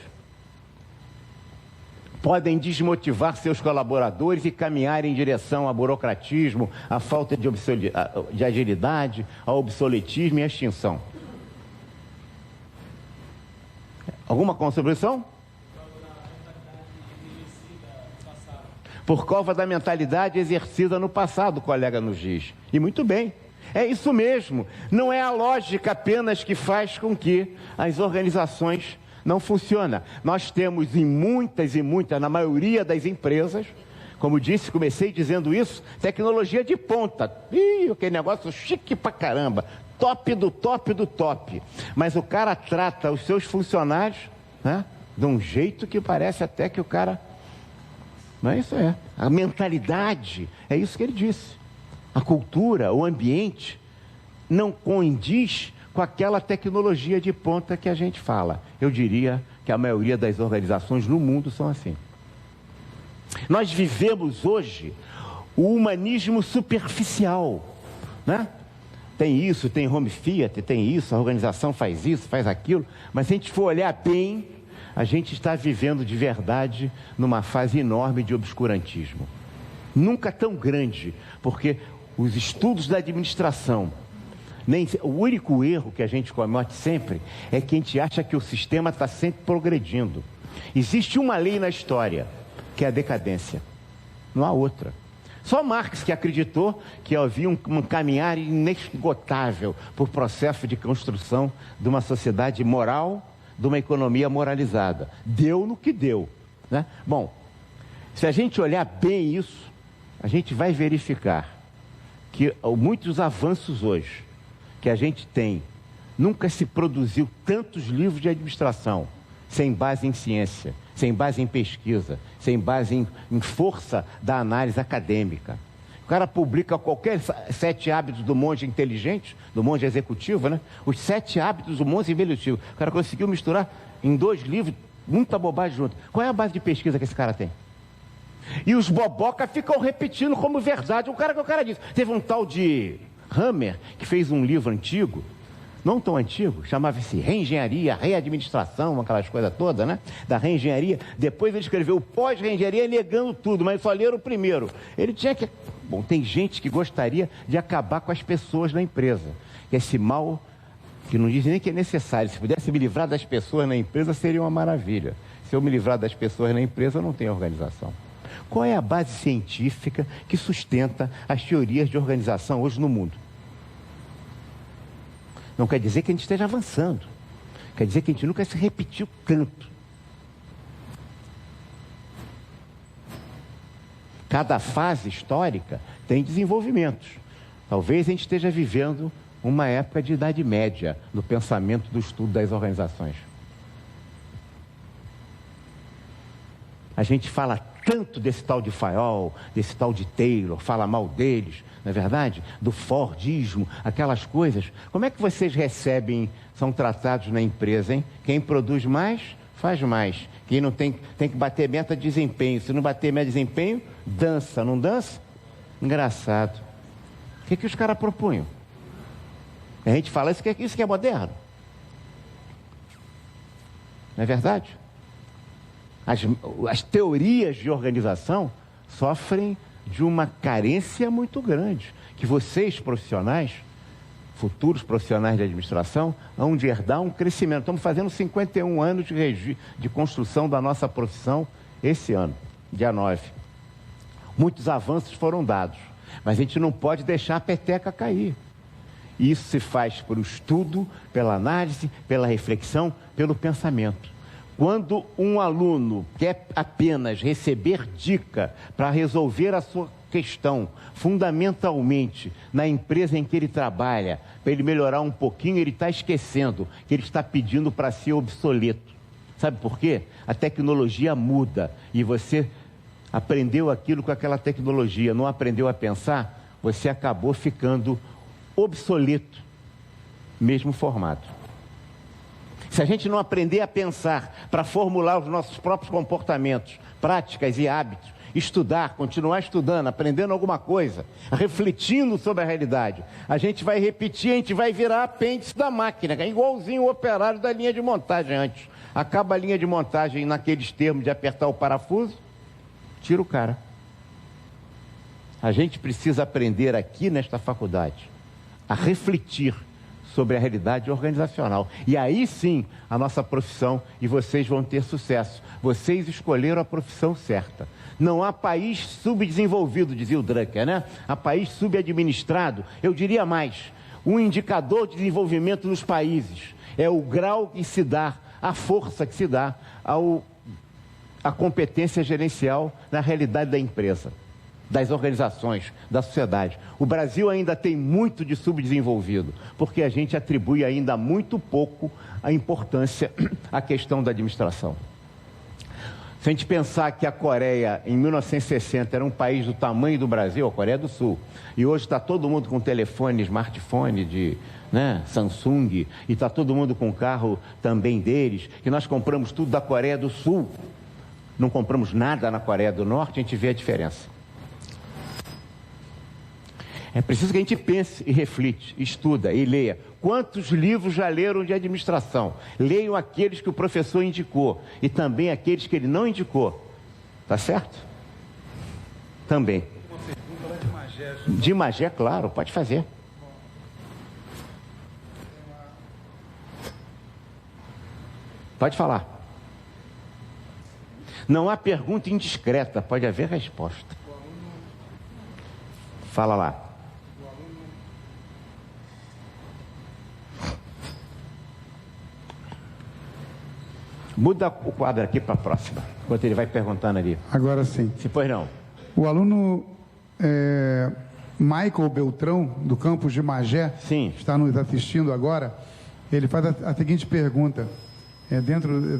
podem desmotivar seus colaboradores e caminhar em direção ao burocratismo, à falta de agilidade, ao obsoletismo e à extinção? Alguma contribuição? Por causa da mentalidade exercida no passado, o colega nos diz. E muito bem. É isso mesmo. Não é a lógica apenas que faz com que as organizações não funcionem. Nós temos em muitas, na maioria das empresas, como disse, comecei dizendo isso, tecnologia de ponta. Ih, aquele negócio chique pra caramba. Top do top do top. Mas o cara trata os seus funcionários, né, de um jeito que parece até que o cara... Não é isso, é. A mentalidade, é isso que ele disse. A cultura, o ambiente, não condiz com aquela tecnologia de ponta que a gente fala. Eu diria que a maioria das organizações no mundo são assim. Nós vivemos hoje o humanismo superficial, né? Tem isso, tem home theater, tem isso, a organização faz isso, faz aquilo, mas se a gente for olhar bem, a gente está vivendo de verdade numa fase enorme de obscurantismo. Nunca tão grande, porque os estudos da administração, o único erro que a gente comete sempre é que a gente acha que o sistema está sempre progredindo. Existe uma lei na história, que é a decadência. Não há outra. Só Marx que acreditou que havia um caminhar inesgotável por processo de construção de uma sociedade moral, de uma economia moralizada. Deu no que deu, né? Bom, se a gente olhar bem isso, a gente vai verificar que muitos avanços hoje que a gente tem, nunca se produziu tantos livros de administração sem base em ciência, sem base em pesquisa, sem base em força da análise acadêmica. O cara publica qualquer 7 hábitos do monge inteligente, do monge executivo, né? Os 7 hábitos do monge executivo. O cara conseguiu misturar em 2 livros, muita bobagem junto. Qual é a base de pesquisa que esse cara tem? E os boboca ficam repetindo como verdade o que o cara disse. Teve um tal de Hammer que fez um livro antigo, não tão antigo, chamava-se Reengenharia, Readministração, aquelas coisas todas, né? Da reengenharia. Depois ele escreveu pós-reengenharia negando tudo, mas só leram o primeiro. Ele tinha que... Bom, tem gente que gostaria de acabar com as pessoas na empresa. Que esse mal, que não diz nem que é necessário. Se pudesse me livrar das pessoas na empresa, seria uma maravilha. Se eu me livrar das pessoas na empresa, eu não tenho organização. Qual é a base científica que sustenta as teorias de organização hoje no mundo? Não quer dizer que a gente esteja avançando. Quer dizer que a gente nunca se repetiu tanto. Cada fase histórica tem desenvolvimentos. Talvez a gente esteja vivendo uma época de Idade Média no pensamento do estudo das organizações. A gente fala tanto desse tal de Fayol, desse tal de Taylor, fala mal deles, não é verdade? Do Fordismo, aquelas coisas. Como é que vocês recebem, são tratados na empresa, hein? Quem produz mais, faz mais. Quem não tem que bater meta de desempenho. Se não bater meta de desempenho, dança, não dança? Engraçado. O que os caras propunham? A gente fala isso que é moderno. Não é verdade? As teorias de organização sofrem de uma carência muito grande, que vocês, profissionais, futuros profissionais de administração, hão de herdar um crescimento. Estamos fazendo 51 anos de construção da nossa profissão esse ano, dia 9. Muitos avanços foram dados, mas a gente não pode deixar a peteca cair. Isso se faz por estudo, pela análise, pela reflexão, pelo pensamento. Quando um aluno quer apenas receber dica para resolver a sua questão, fundamentalmente na empresa em que ele trabalha, para ele melhorar um pouquinho, ele está esquecendo que ele está pedindo para ser obsoleto. Sabe por quê? A tecnologia muda e você aprendeu aquilo com aquela tecnologia, não aprendeu a pensar, você acabou ficando obsoleto, mesmo formado. Se a gente não aprender a pensar para formular os nossos próprios comportamentos, práticas e hábitos, estudar, continuar estudando, aprendendo alguma coisa, refletindo sobre a realidade, a gente vai repetir, a gente vai virar apêndice da máquina, é igualzinho o operário da linha de montagem antes. Acaba a linha de montagem naqueles termos de apertar o parafuso, tira o cara. A gente precisa aprender aqui nesta faculdade a refletir sobre a realidade organizacional. E aí sim, a nossa profissão e vocês vão ter sucesso. Vocês escolheram a profissão certa. Não há país subdesenvolvido, dizia o Drucker, né? Há país subadministrado. Eu diria mais, um indicador de desenvolvimento nos países é o grau que se dá, a força que se dá à competência gerencial na realidade da empresa, das organizações, da sociedade. O Brasil ainda tem muito de subdesenvolvido, porque a gente atribui ainda muito pouco a importância à questão da administração. Se a gente pensar que a Coreia, em 1960, era um país do tamanho do Brasil, a Coreia do Sul, e hoje está todo mundo com telefone, smartphone de Samsung, e está todo mundo com carro também deles, que nós compramos tudo da Coreia do Sul, não compramos nada na Coreia do Norte, a gente vê a diferença. É preciso que a gente pense e reflita, estuda e leia. Quantos livros já leram de administração? Leiam aqueles que o professor indicou e também aqueles que ele não indicou. Tá certo? Também. Uma pergunta lá de Magé. De Magé, claro, pode fazer. Pode falar. Não há pergunta indiscreta, pode haver resposta. Fala lá. Muda o quadro aqui para a próxima, enquanto ele vai perguntando ali. Agora sim. Se pois não. O aluno Michael Beltrão, do campus de Magé, sim, está nos assistindo agora. Ele faz a seguinte pergunta,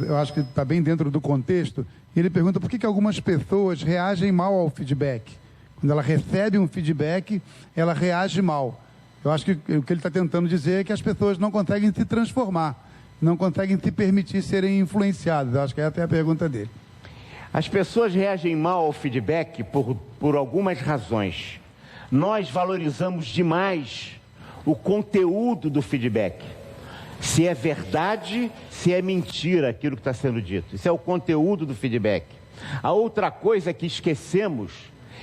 eu acho que está bem dentro do contexto. Ele pergunta por que algumas pessoas reagem mal ao feedback. Quando ela recebe um feedback, ela reage mal. Eu acho que o que ele está tentando dizer é que as pessoas não conseguem se transformar, não conseguem se permitir serem influenciadas. Eu acho que essa é a pergunta dele. As pessoas reagem mal ao feedback por algumas razões. Nós valorizamos demais o conteúdo do feedback. Se é verdade, se é mentira aquilo que está sendo dito. Isso é o conteúdo do feedback. A outra coisa que esquecemos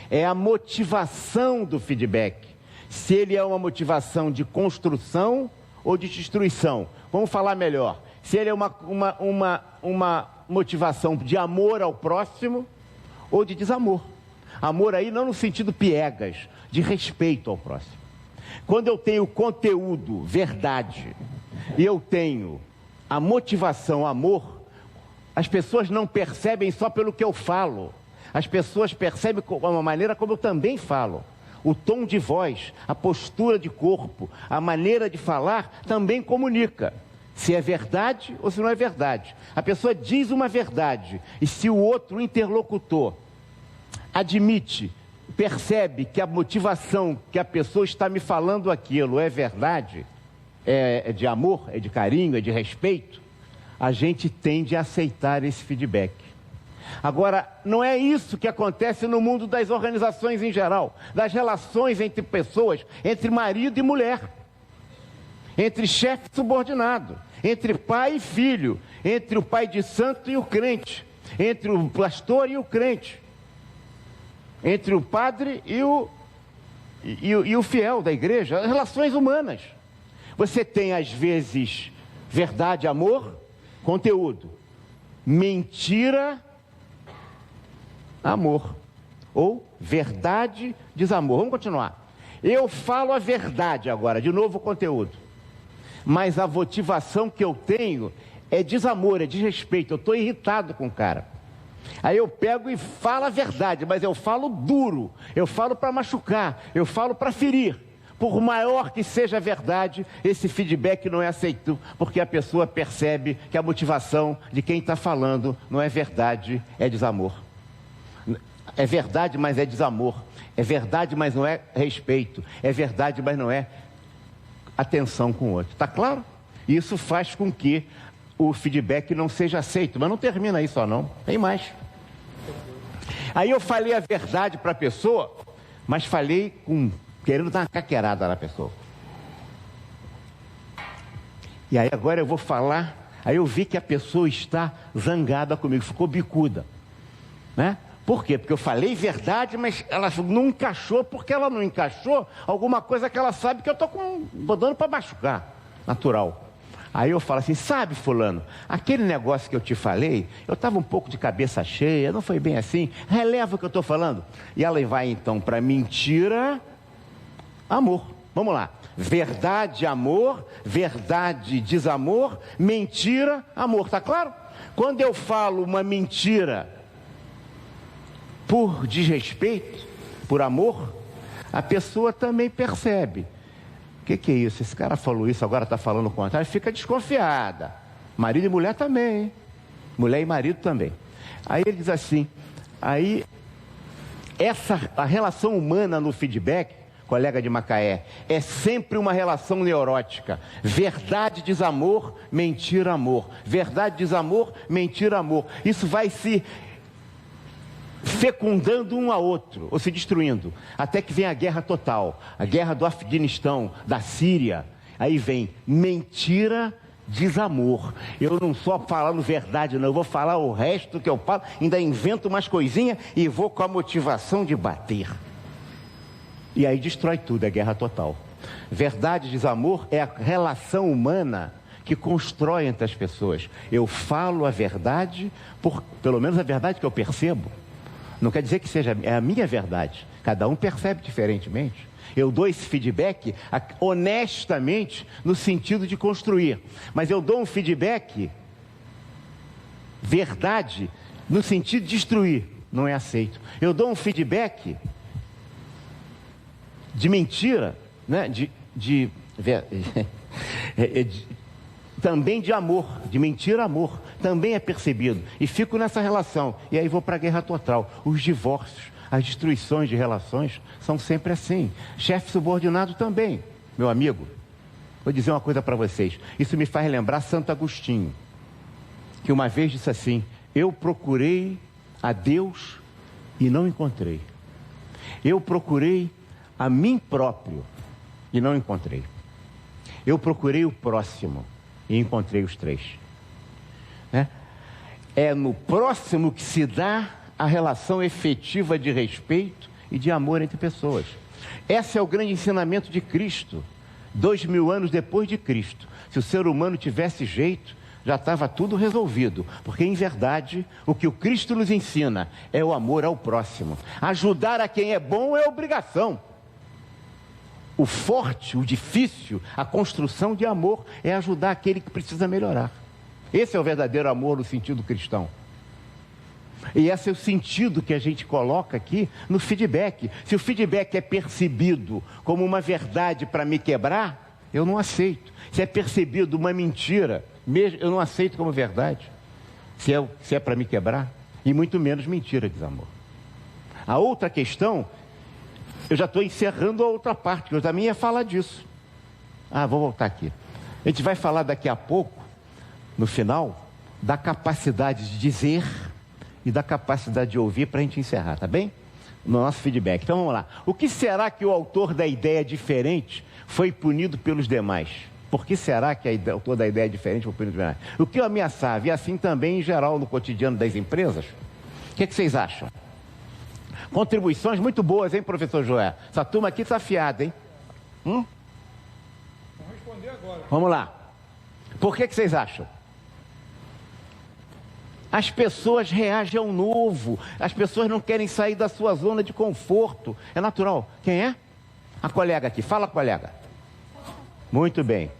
é a motivação do feedback. Se ele é uma motivação de construção ou de destruição. Vamos falar melhor. Se ele é uma motivação de amor ao próximo ou de desamor. Amor aí não no sentido piegas, de respeito ao próximo. Quando eu tenho conteúdo, verdade, e eu tenho a motivação, amor, as pessoas não percebem só pelo que eu falo. As pessoas percebem a maneira como eu também falo. O tom de voz, a postura de corpo, a maneira de falar também comunica. Se é verdade ou se não é verdade. A pessoa diz uma verdade e se o outro interlocutor admite, percebe que a motivação que a pessoa está me falando aquilo é verdade, é de amor, é de carinho, é de respeito, a gente tende a aceitar esse feedback. Agora, não é isso que acontece no mundo das organizações em geral, das relações entre pessoas, entre marido e mulher. entre chefe e subordinado, entre pai e filho, entre o pai de santo e o crente, entre o pastor e o crente, entre o padre e o fiel da igreja, relações humanas. Você tem, às vezes, verdade, amor, conteúdo. Mentira, amor. Ou verdade, desamor. Vamos continuar. Eu falo a verdade agora, de novo o conteúdo. Mas a motivação que eu tenho é desamor, é desrespeito. Eu estou irritado com o cara. Aí eu pego e falo a verdade, mas eu falo duro. Eu falo para machucar, eu falo para ferir. Por maior que seja a verdade, esse feedback não é aceito, porque a pessoa percebe que a motivação de quem está falando não é verdade, é desamor. É verdade, mas é desamor. É verdade, mas não é respeito. É verdade, mas não é atenção com o outro. Está claro? Isso faz com que o feedback não seja aceito. Mas não termina aí só não. Tem mais. Aí eu falei a verdade para a pessoa, mas falei querendo dar uma caquerada na pessoa. E aí agora eu vou falar. Aí eu vi que a pessoa está zangada comigo, ficou bicuda, né? Por quê? Porque eu falei verdade, mas ela não encaixou. Porque ela não encaixou alguma coisa que ela sabe que eu estou dando para machucar. Natural. Aí eu falo assim, sabe, fulano, aquele negócio que eu te falei, eu estava um pouco de cabeça cheia, não foi bem assim, releva o que eu estou falando. E ela vai então para mentira, amor. Vamos lá. Verdade, amor, verdade, desamor, mentira, amor. Tá claro? Quando eu falo uma mentira por desrespeito, por amor, a pessoa também percebe. O que é isso? Esse cara falou isso, agora está falando o contrário, fica desconfiada. Marido e mulher também, hein? Mulher e marido também. Aí ele diz assim, a relação humana no feedback, colega de Macaé, é sempre uma relação neurótica. Verdade, desamor, mentira, amor. Verdade, desamor, mentira, amor. Isso vai se fecundando um ao outro, ou se destruindo, até que vem a guerra total, a guerra do Afeganistão, da Síria. Aí vem mentira, desamor. Eu não só falando verdade não, eu vou falar o resto que eu falo, ainda invento umas coisinhas e vou com a motivação de bater. E aí destrói tudo, é guerra total. Verdade, desamor é a relação humana que constrói entre as pessoas. Eu falo a verdade, pelo menos a verdade que eu percebo. Não quer dizer que seja a minha verdade. Cada um percebe diferentemente. Eu dou esse feedback honestamente no sentido de construir. Mas eu dou um feedback verdade no sentido de destruir. Não é aceito. Eu dou um feedback de mentira, né? Também de amor, de mentira, amor, também é percebido. E fico nessa relação. E aí vou para a guerra total. Os divórcios, as destruições de relações são sempre assim. Chefe subordinado também, meu amigo. Vou dizer uma coisa para vocês. Isso me faz lembrar Santo Agostinho, que uma vez disse assim, eu procurei a Deus e não encontrei. Eu procurei a mim próprio e não encontrei. Eu procurei o próximo e encontrei os três. É no próximo que se dá a relação efetiva de respeito e de amor entre pessoas. Esse é o grande ensinamento de Cristo, 2000 anos depois de Cristo. Se o ser humano tivesse jeito, já estava tudo resolvido, porque em verdade o que o Cristo nos ensina é o amor ao próximo. Ajudar a quem é bom é obrigação. O forte, o difícil, a construção de amor é ajudar aquele que precisa melhorar. Esse é o verdadeiro amor no sentido cristão. E esse é o sentido que a gente coloca aqui no feedback. Se o feedback é percebido como uma verdade para me quebrar, eu não aceito. Se é percebido uma mentira, eu não aceito como verdade. Se é para me quebrar, e muito menos mentira, desamor. A outra questão, eu já estou encerrando a outra parte, que eu também ia falar disso. Vou voltar aqui. A gente vai falar daqui a pouco, no final, da capacidade de dizer e da capacidade de ouvir para a gente encerrar, tá bem? No nosso feedback. Então vamos lá. O que será que o autor da ideia diferente foi punido pelos demais? Por que será que toda a ideia é diferente para o período de homenagem? O que eu ameaçava, e assim também em geral no cotidiano das empresas, o que vocês acham? Contribuições muito boas, hein, professor Joé? Essa turma aqui está afiada, hein? Vamos responder agora. Vamos lá. Por que vocês acham? As pessoas reagem ao novo. As pessoas não querem sair da sua zona de conforto. É natural. Quem é? A colega aqui. Fala, colega. Muito bem.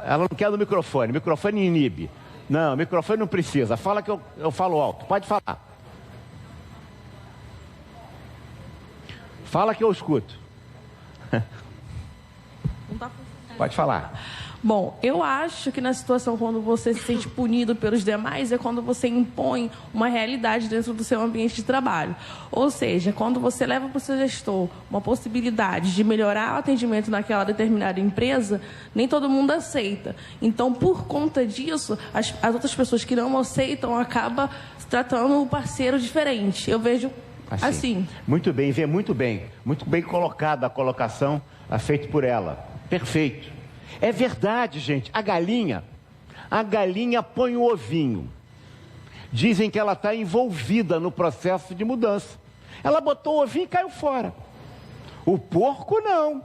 Ela não quer no microfone. O microfone inibe. Não, o microfone não precisa. Fala que eu falo alto. Pode falar. Fala que eu escuto. Pode falar. Bom, eu acho que na situação quando você se sente punido pelos demais é quando você impõe uma realidade dentro do seu ambiente de trabalho. Ou seja, quando você leva para o seu gestor uma possibilidade de melhorar o atendimento naquela determinada empresa, nem todo mundo aceita. Então, por conta disso, as outras pessoas que não aceitam acabam se tratando o parceiro diferente. Eu vejo assim. Muito bem, vê muito bem. Muito bem colocada a colocação feita por ela. Perfeito. É verdade, gente. A galinha põe o ovinho. Dizem que ela está envolvida no processo de mudança. Ela botou o ovinho e caiu fora. O porco não.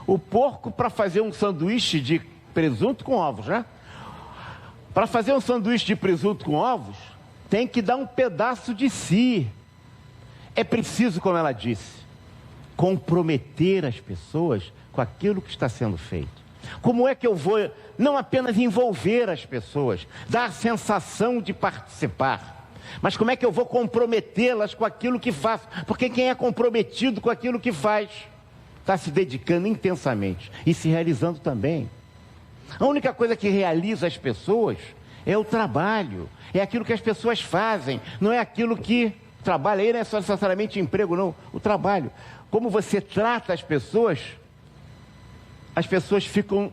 O porco, para fazer um sanduíche de presunto com ovos, né? Para fazer um sanduíche de presunto com ovos, tem que dar um pedaço de si. É preciso, como ela disse, comprometer as pessoas com aquilo que está sendo feito. Como é que eu vou não apenas envolver as pessoas, dar a sensação de participar, mas como é que eu vou comprometê-las com aquilo que faço? Porque quem é comprometido com aquilo que faz, está se dedicando intensamente e se realizando também. A única coisa que realiza as pessoas é o trabalho, é aquilo que as pessoas fazem, não é aquilo que... Trabalho aí não é só necessariamente emprego, não. O trabalho. Como você trata as pessoas ficam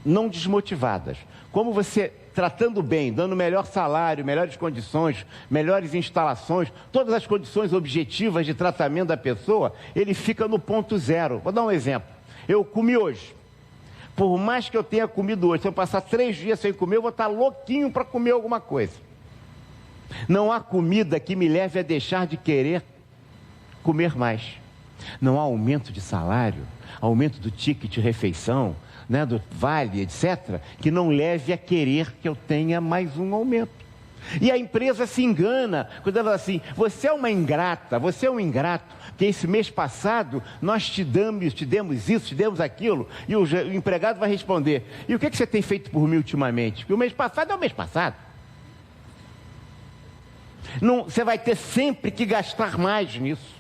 não desmotivadas. Como você, tratando bem, dando melhor salário, melhores condições, melhores instalações, todas as condições objetivas de tratamento da pessoa, ele fica no ponto zero. Vou dar um exemplo. Eu comi hoje. Por mais que eu tenha comido hoje, se eu passar 3 dias sem comer, eu vou estar louquinho para comer alguma coisa. Não há comida que me leve a deixar de querer comer mais. Não há aumento de salário, aumento do ticket de refeição, né, do vale, etc., que não leve a querer que eu tenha mais um aumento. E a empresa se engana quando ela fala assim, você é uma ingrata, você é um ingrato, que esse mês passado nós te demos isso, te demos aquilo, e o empregado vai responder, e o que você tem feito por mim ultimamente? Porque o mês passado é o mês passado. Não, você vai ter sempre que gastar mais nisso.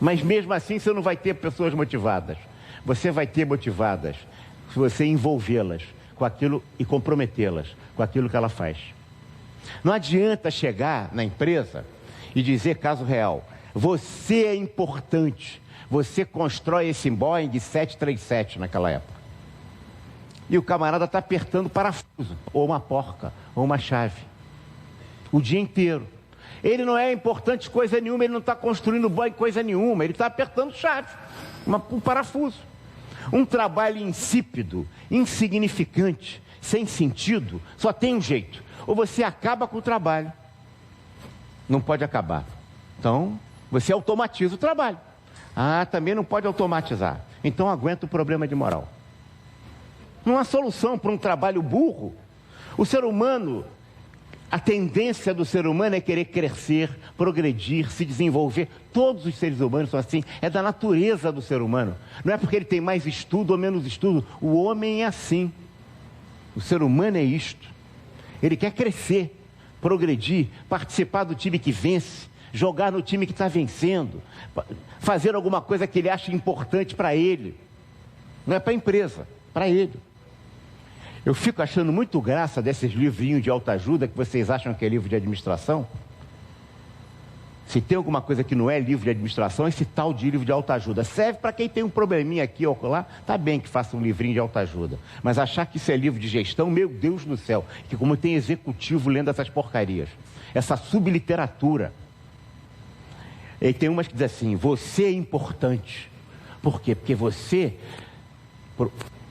Mas mesmo assim você não vai ter pessoas motivadas. Você vai ter motivadas se você envolvê-las com aquilo e comprometê-las com aquilo que ela faz. Não adianta chegar na empresa e dizer, caso real, você é importante, você constrói esse Boeing 737 naquela época. E o camarada está apertando parafuso, ou uma porca, ou uma chave. O dia inteiro. Ele não é importante coisa nenhuma, ele não está construindo Boeing coisa nenhuma, ele está apertando chave, um parafuso. Um trabalho insípido, insignificante, sem sentido, só tem um jeito. Ou você acaba com o trabalho, não pode acabar. Então, você automatiza o trabalho. Ah, também não pode automatizar. Então aguenta o problema de moral. Não há solução para um trabalho burro. O ser humano... A tendência do ser humano é querer crescer, progredir, se desenvolver. Todos os seres humanos são assim. É da natureza do ser humano. Não é porque ele tem mais estudo ou menos estudo. O homem é assim. O ser humano é isto. Ele quer crescer, progredir, participar do time que vence, jogar no time que está vencendo, fazer alguma coisa que ele acha importante para ele. Não é para a empresa, para ele. Eu fico achando muito graça desses livrinhos de autoajuda que vocês acham que é livro de administração. Se tem alguma coisa que não é livro de administração, esse tal de livro de autoajuda. Serve para quem tem um probleminha aqui ou lá, tá bem que faça um livrinho de autoajuda. Mas achar que isso é livro de gestão, meu Deus do céu, que como tem executivo lendo essas porcarias, essa subliteratura. E tem umas que dizem assim, você é importante. Por quê? Porque você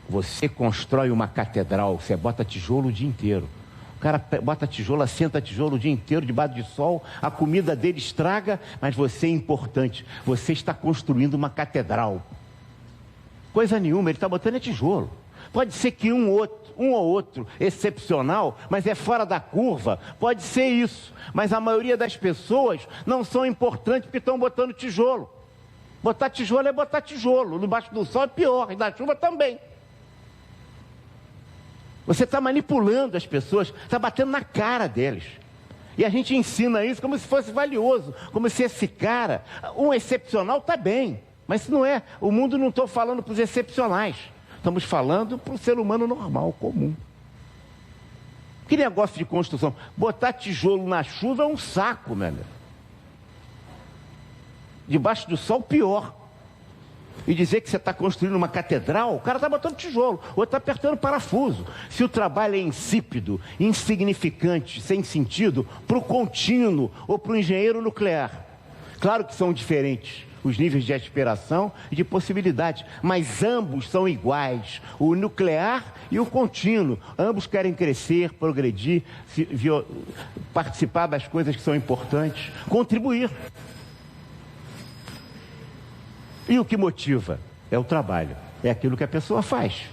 Você constrói uma catedral, você bota tijolo o dia inteiro. O cara bota tijolo, assenta tijolo o dia inteiro, debaixo de sol, a comida dele estraga, mas você é importante. Você está construindo uma catedral. Coisa nenhuma, ele está botando tijolo. Pode ser que um ou outro excepcional, mas é fora da curva. Pode ser isso. Mas a maioria das pessoas não são importantes porque estão botando tijolo. Botar tijolo é botar tijolo. Debaixo do sol é pior, e da chuva também. Você está manipulando as pessoas, está batendo na cara deles. E a gente ensina isso como se fosse valioso, como se esse cara, um excepcional, está bem. Mas isso não é. O mundo não estou falando para os excepcionais. Estamos falando para o ser humano normal, comum. Que negócio de construção? Botar tijolo na chuva é um saco, meu amigo. Debaixo do sol, pior. E dizer que você está construindo uma catedral, o cara está botando tijolo, ou está apertando parafuso. Se o trabalho é insípido, insignificante, sem sentido, para o contínuo ou para o engenheiro nuclear. Claro que são diferentes os níveis de aspiração e de possibilidade, mas ambos são iguais, o nuclear e o contínuo. Ambos querem crescer, progredir, participar das coisas que são importantes, contribuir. E o que motiva? É o trabalho, é aquilo que a pessoa faz.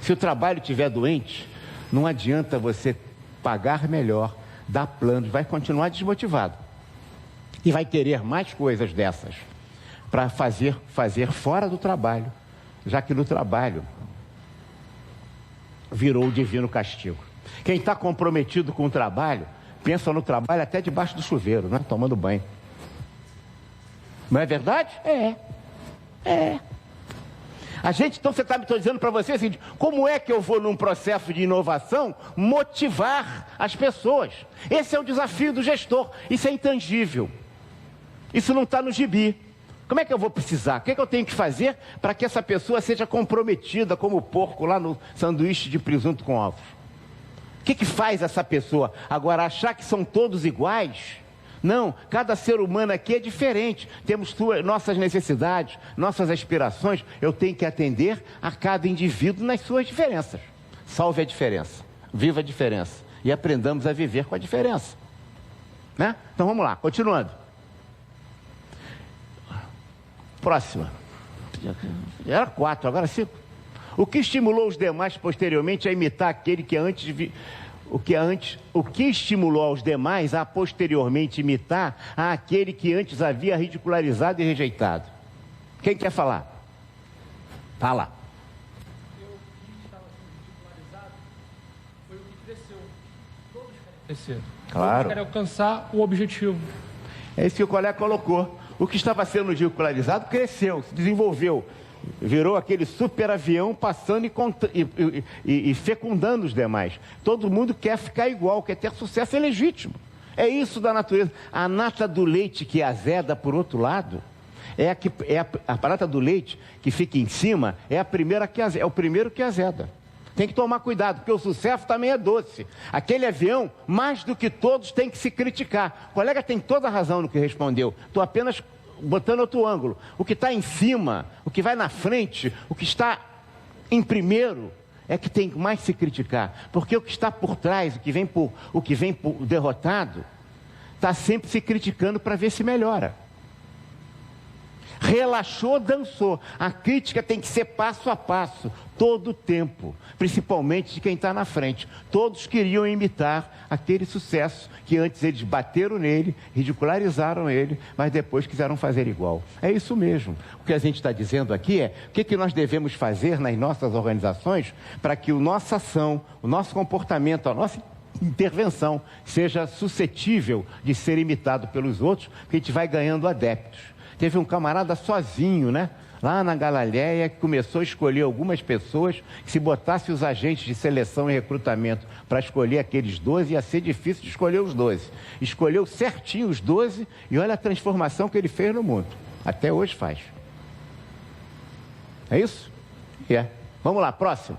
Se o trabalho estiver doente, não adianta você pagar melhor, dar planos, vai continuar desmotivado. E vai querer mais coisas dessas para fazer fora do trabalho, já que no trabalho virou o divino castigo. Quem está comprometido com o trabalho, pensa no trabalho até debaixo do chuveiro, né? Tomando banho. Não é verdade? É. A gente, então, você está me dizendo para você assim, como é que eu vou num processo de inovação motivar as pessoas? Esse é o desafio do gestor. Isso é intangível. Isso não está no gibi. Como é que eu vou precisar? O que é que eu tenho que fazer para que essa pessoa seja comprometida como o porco lá no sanduíche de presunto com ovos? O que faz essa pessoa? Agora, achar que são todos iguais? Não, cada ser humano aqui é diferente. Temos nossas necessidades, nossas aspirações. Eu tenho que atender a cada indivíduo nas suas diferenças. Salve a diferença, viva a diferença e aprendamos a viver com a diferença, né? Então vamos lá, continuando. Próxima. Era 4, agora 5. O que estimulou os demais posteriormente a imitar aquele que antes... O que estimulou os demais a posteriormente imitar aquele que antes havia ridicularizado e rejeitado? Quem quer falar? Fala. O que estava sendo ridicularizado foi o que cresceu. Todos querem crescer. Claro. Todos querem alcançar o objetivo. É isso que o colega colocou. O que estava sendo ridicularizado cresceu, se desenvolveu. Virou aquele super avião passando e fecundando os demais. Todo mundo quer ficar igual, quer ter sucesso, é legítimo. É isso da natureza. A nata do leite que azeda, por outro lado, a nata do leite que fica em cima é a primeira que azeda, é o primeiro que azeda. Tem que tomar cuidado, porque o sucesso também é doce. Aquele avião, mais do que todos, tem que se criticar. O colega tem toda a razão no que respondeu. Estou apenas botando outro ângulo. O que está em cima, o que vai na frente, o que está em primeiro, é que tem que mais se criticar. Porque o que está por trás, o que vem por derrotado, está sempre se criticando para ver se melhora. Relaxou, dançou. A crítica tem que ser passo a passo, todo o tempo, principalmente de quem está na frente. Todos queriam imitar aquele sucesso que antes eles bateram nele, ridicularizaram ele, mas depois quiseram fazer igual. É isso mesmo. O que a gente está dizendo aqui é o que nós devemos fazer nas nossas organizações para que a nossa ação, o nosso comportamento, a nossa intervenção seja suscetível de ser imitado pelos outros, porque a gente vai ganhando adeptos. Teve um camarada sozinho, né? Lá na Galileia, que começou a escolher algumas pessoas, que se botasse os agentes de seleção e recrutamento para escolher aqueles 12, ia ser difícil de escolher os 12. Escolheu certinho os 12 e olha a transformação que ele fez no mundo. Até hoje faz. É isso? É. Vamos lá, próximo.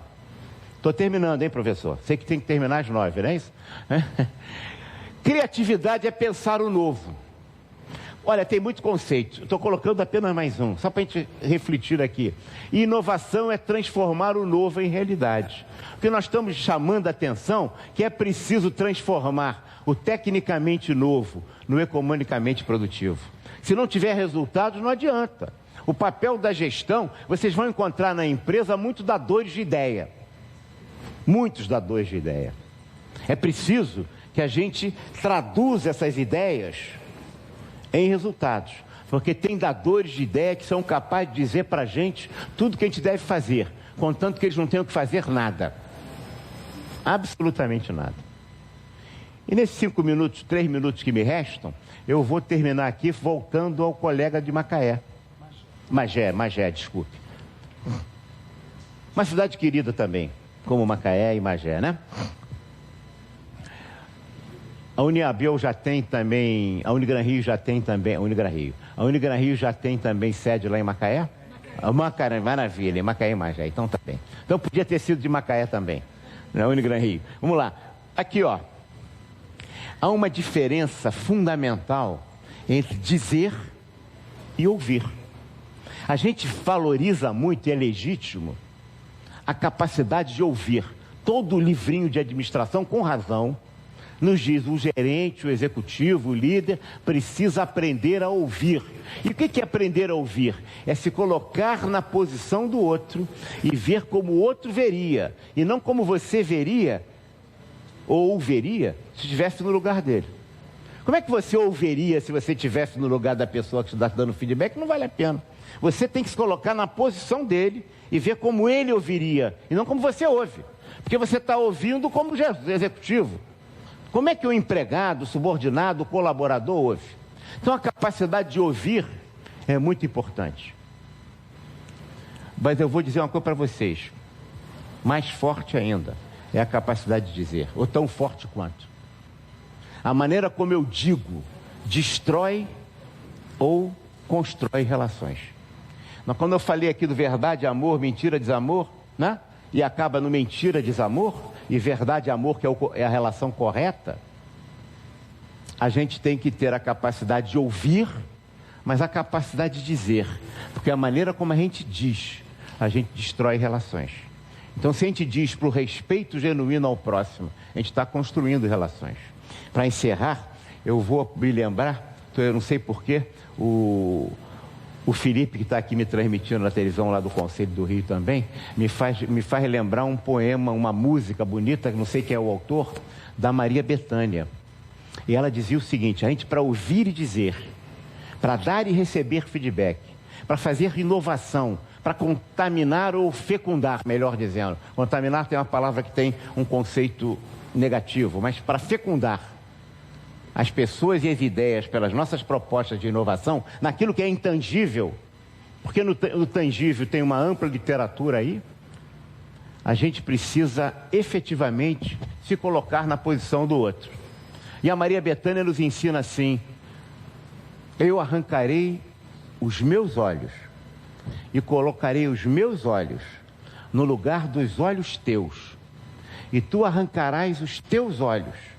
Estou terminando, hein, professor? Sei que tem que terminar às 9, não é isso? Criatividade é pensar o novo. Olha, tem muito conceito. Estou colocando apenas mais um, só para a gente refletir aqui. Inovação é transformar o novo em realidade. Porque nós estamos chamando a atenção que é preciso transformar o tecnicamente novo no economicamente produtivo. Se não tiver resultados, não adianta. O papel da gestão, vocês vão encontrar na empresa muitos dadores de ideia. Muitos dadores de ideia. É preciso que a gente traduza essas ideias em resultados, porque tem dadores de ideia que são capazes de dizer para a gente tudo que a gente deve fazer, contanto que eles não tenham que fazer nada, absolutamente nada. E nesses 5 minutos, 3 minutos que me restam, eu vou terminar aqui voltando ao colega de Macaé, Magé, desculpe, uma cidade querida também, como Macaé e Magé, né? A Uniabel já tem também, a Unigran Rio já tem também, a Unigran Rio já tem também sede lá em Macaé? Macaé, maravilha, em Macaé e Magé, então tá bem. Então podia ter sido de Macaé também, na Unigran Rio. Vamos lá, aqui ó, há uma diferença fundamental entre dizer e ouvir. A gente valoriza muito, e é legítimo, a capacidade de ouvir. Todo livrinho de administração, com razão, nos diz o gerente, o executivo, o líder precisa aprender a ouvir. E o que é aprender a ouvir? É se colocar na posição do outro e ver como o outro veria, e não como você veria ou ouviria se estivesse no lugar dele. Como é que você ouviria se você estivesse no lugar da pessoa que está dando feedback? Não vale a pena. Você tem que se colocar na posição dele e ver como ele ouviria, e não como você ouve. Porque você está ouvindo como executivo. Como é que o empregado, o subordinado, o colaborador ouve? Então a capacidade de ouvir é muito importante. Mas eu vou dizer uma coisa para vocês. Mais forte ainda é a capacidade de dizer, ou tão forte quanto. A maneira como eu digo destrói ou constrói relações. Mas quando eu falei aqui do verdade, amor, mentira, desamor, né? E acaba no mentira, desamor, e verdade e amor, que é a relação correta, a gente tem que ter a capacidade de ouvir, mas a capacidade de dizer, porque a maneira como a gente diz, a gente destrói relações. Então, se a gente diz para o respeito genuíno ao próximo, a gente está construindo relações. Para encerrar, eu vou me lembrar, eu não sei porquê, o Felipe, que está aqui me transmitindo na televisão lá do Conselho do Rio também, me faz lembrar um poema, uma música bonita, não sei quem é o autor, da Maria Bethânia. E ela dizia o seguinte: a gente, para ouvir e dizer, para dar e receber feedback, para fazer inovação, para contaminar ou fecundar, melhor dizendo. Contaminar tem uma palavra que tem um conceito negativo, mas para fecundar as pessoas e as ideias pelas nossas propostas de inovação, naquilo que é intangível, porque no tangível tem uma ampla literatura aí, a gente precisa efetivamente se colocar na posição do outro. E a Maria Bethânia nos ensina assim: eu arrancarei os meus olhos e colocarei os meus olhos no lugar dos olhos teus, e tu arrancarás os teus olhos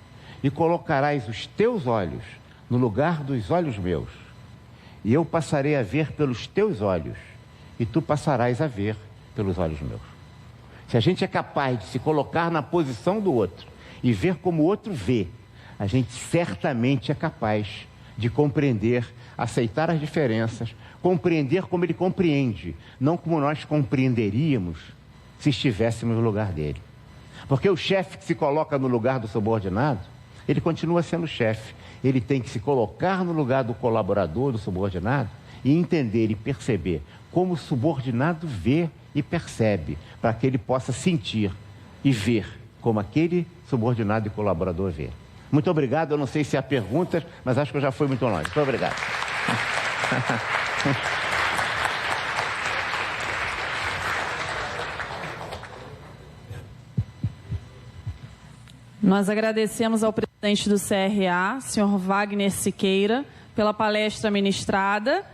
e colocarás os teus olhos no lugar dos olhos meus, e eu passarei a ver pelos teus olhos, e tu passarás a ver pelos olhos meus. Se a gente é capaz de se colocar na posição do outro e ver como o outro vê, a gente certamente é capaz de compreender, aceitar as diferenças, compreender como ele compreende, não como nós compreenderíamos se estivéssemos no lugar dele. Porque o chefe que se coloca no lugar do subordinado, ele continua sendo chefe. Ele tem que se colocar no lugar do colaborador, do subordinado, e entender e perceber como o subordinado vê e percebe, para que ele possa sentir e ver como aquele subordinado e colaborador vê. Muito obrigado. Eu não sei se há perguntas, mas acho que eu já fui muito longe. Muito obrigado. Nós agradecemos ao presidente do CRA, senhor Wagner Siqueira, pela palestra ministrada.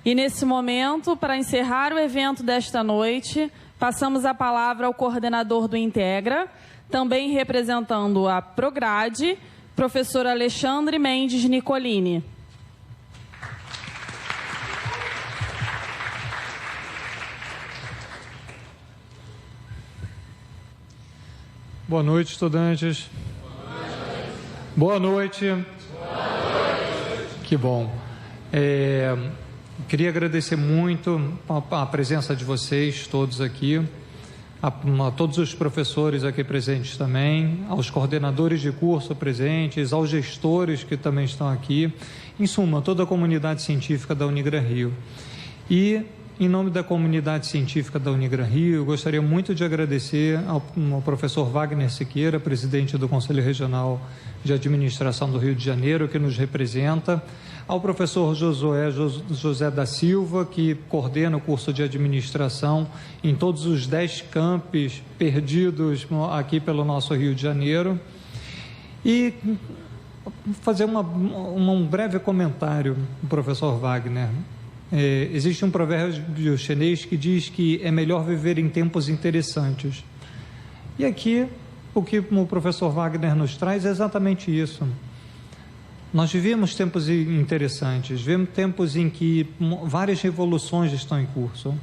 E nesse momento, para encerrar o evento desta noite, passamos a palavra ao coordenador do Integra, também representando a Prograde, professor Alexandre Mendes Nicolini. Boa noite, estudantes. Boa noite. Boa noite. Que bom. Queria agradecer muito a presença de vocês todos aqui, a todos os professores aqui presentes também, aos coordenadores de curso presentes, aos gestores que também estão aqui, em suma, toda a comunidade científica da Unigran Rio. E, em nome da comunidade científica da Unigran Rio, eu gostaria muito de agradecer ao professor Wagner Siqueira, presidente do Conselho Regional de Administração do Rio de Janeiro, que nos representa, ao professor José da Silva, que coordena o curso de administração em todos os 10 campos perdidos aqui pelo nosso Rio de Janeiro, e fazer um breve comentário do professor Wagner. Existe um provérbio chinês que diz que é melhor viver em tempos interessantes. E aqui, o que o professor Wagner nos traz é exatamente isso. Nós vivemos tempos interessantes, vivemos tempos em que várias revoluções estão em curso.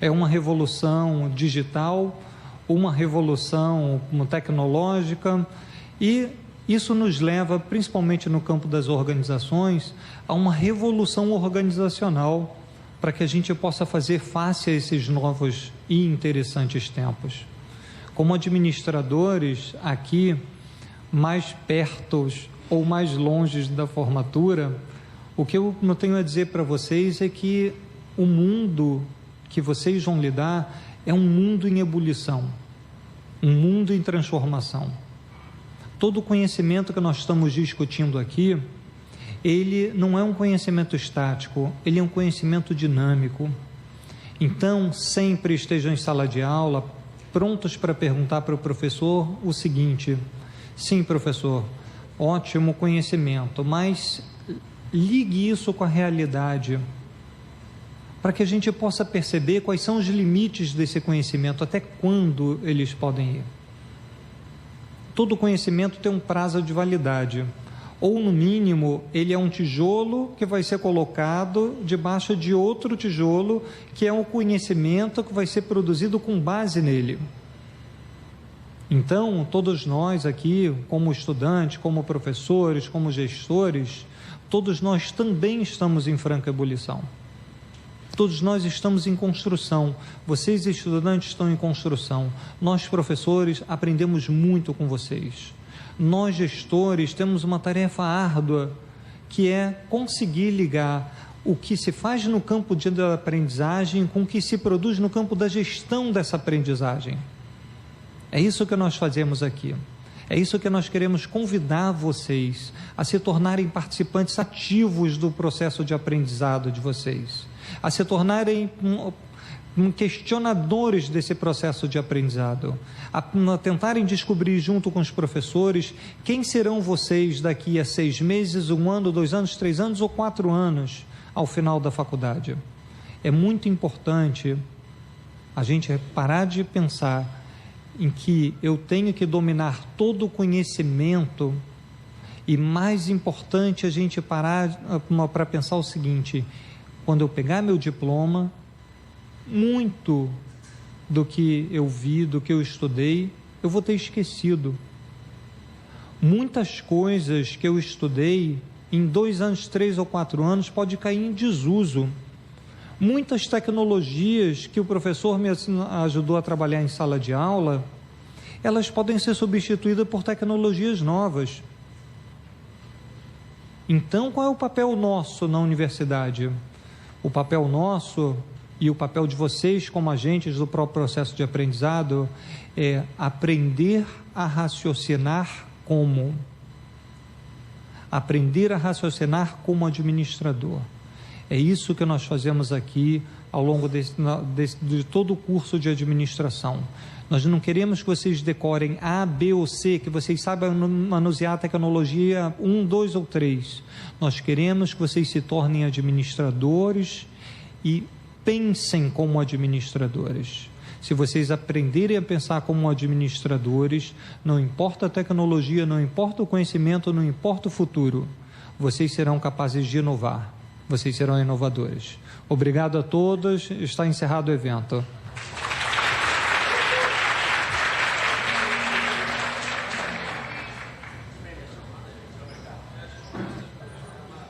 É uma revolução digital, uma revolução tecnológica, e isso nos leva, principalmente no campo das organizações, a uma revolução organizacional para que a gente possa fazer face a esses novos e interessantes tempos. Como administradores, aqui, mais perto ou mais longe da formatura, o que eu tenho a dizer para vocês é que o mundo que vocês vão lidar é um mundo em ebulição, um mundo em transformação. Todo o conhecimento que nós estamos discutindo aqui, ele não é um conhecimento estático, ele é um conhecimento dinâmico. Então, sempre estejam em sala de aula, prontos para perguntar para o professor o seguinte: sim, professor, ótimo conhecimento, mas ligue isso com a realidade, para que a gente possa perceber quais são os limites desse conhecimento, até quando eles podem ir. Todo conhecimento tem um prazo de validade, ou no mínimo ele é um tijolo que vai ser colocado debaixo de outro tijolo, que é um conhecimento que vai ser produzido com base nele. Então, todos nós aqui, como estudantes, como professores, como gestores, todos nós também estamos em franca ebulição. Todos nós estamos em construção. Vocês, estudantes, estão em construção. Nós, professores, aprendemos muito com vocês. Nós, gestores, temos uma tarefa árdua, que é conseguir ligar o que se faz no campo de aprendizagem com o que se produz no campo da gestão dessa aprendizagem. É isso que nós fazemos aqui. É isso que nós queremos convidar vocês a se tornarem participantes ativos do processo de aprendizado de vocês, a se tornarem questionadores desse processo de aprendizado, a tentarem descobrir junto com os professores quem serão vocês daqui a 6 meses, 1 ano, 2 anos, 3 anos ou 4 anos ao final da faculdade. É muito importante a gente parar de pensar em que eu tenho que dominar todo o conhecimento, e mais importante a gente parar para pensar o seguinte: quando eu pegar meu diploma, muito do que eu vi, do que eu estudei, eu vou ter esquecido. Muitas coisas que eu estudei em 2 anos, 3 ou 4 anos pode cair em desuso. Muitas tecnologias que o professor me ajudou a trabalhar em sala de aula, elas podem ser substituídas por tecnologias novas. Então, qual é o papel nosso na universidade? O papel nosso e o papel de vocês como agentes do próprio processo de aprendizado é aprender a raciocinar como? Aprender a raciocinar como administrador. É isso que nós fazemos aqui ao longo de todo o curso de administração. Nós não queremos que vocês decorem A, B ou C, que vocês saibam manusear a tecnologia 1, 2 ou 3. Nós queremos que vocês se tornem administradores e pensem como administradores. Se vocês aprenderem a pensar como administradores, não importa a tecnologia, não importa o conhecimento, não importa o futuro, vocês serão capazes de inovar. Vocês serão inovadores. Obrigado a todos. Está encerrado o evento.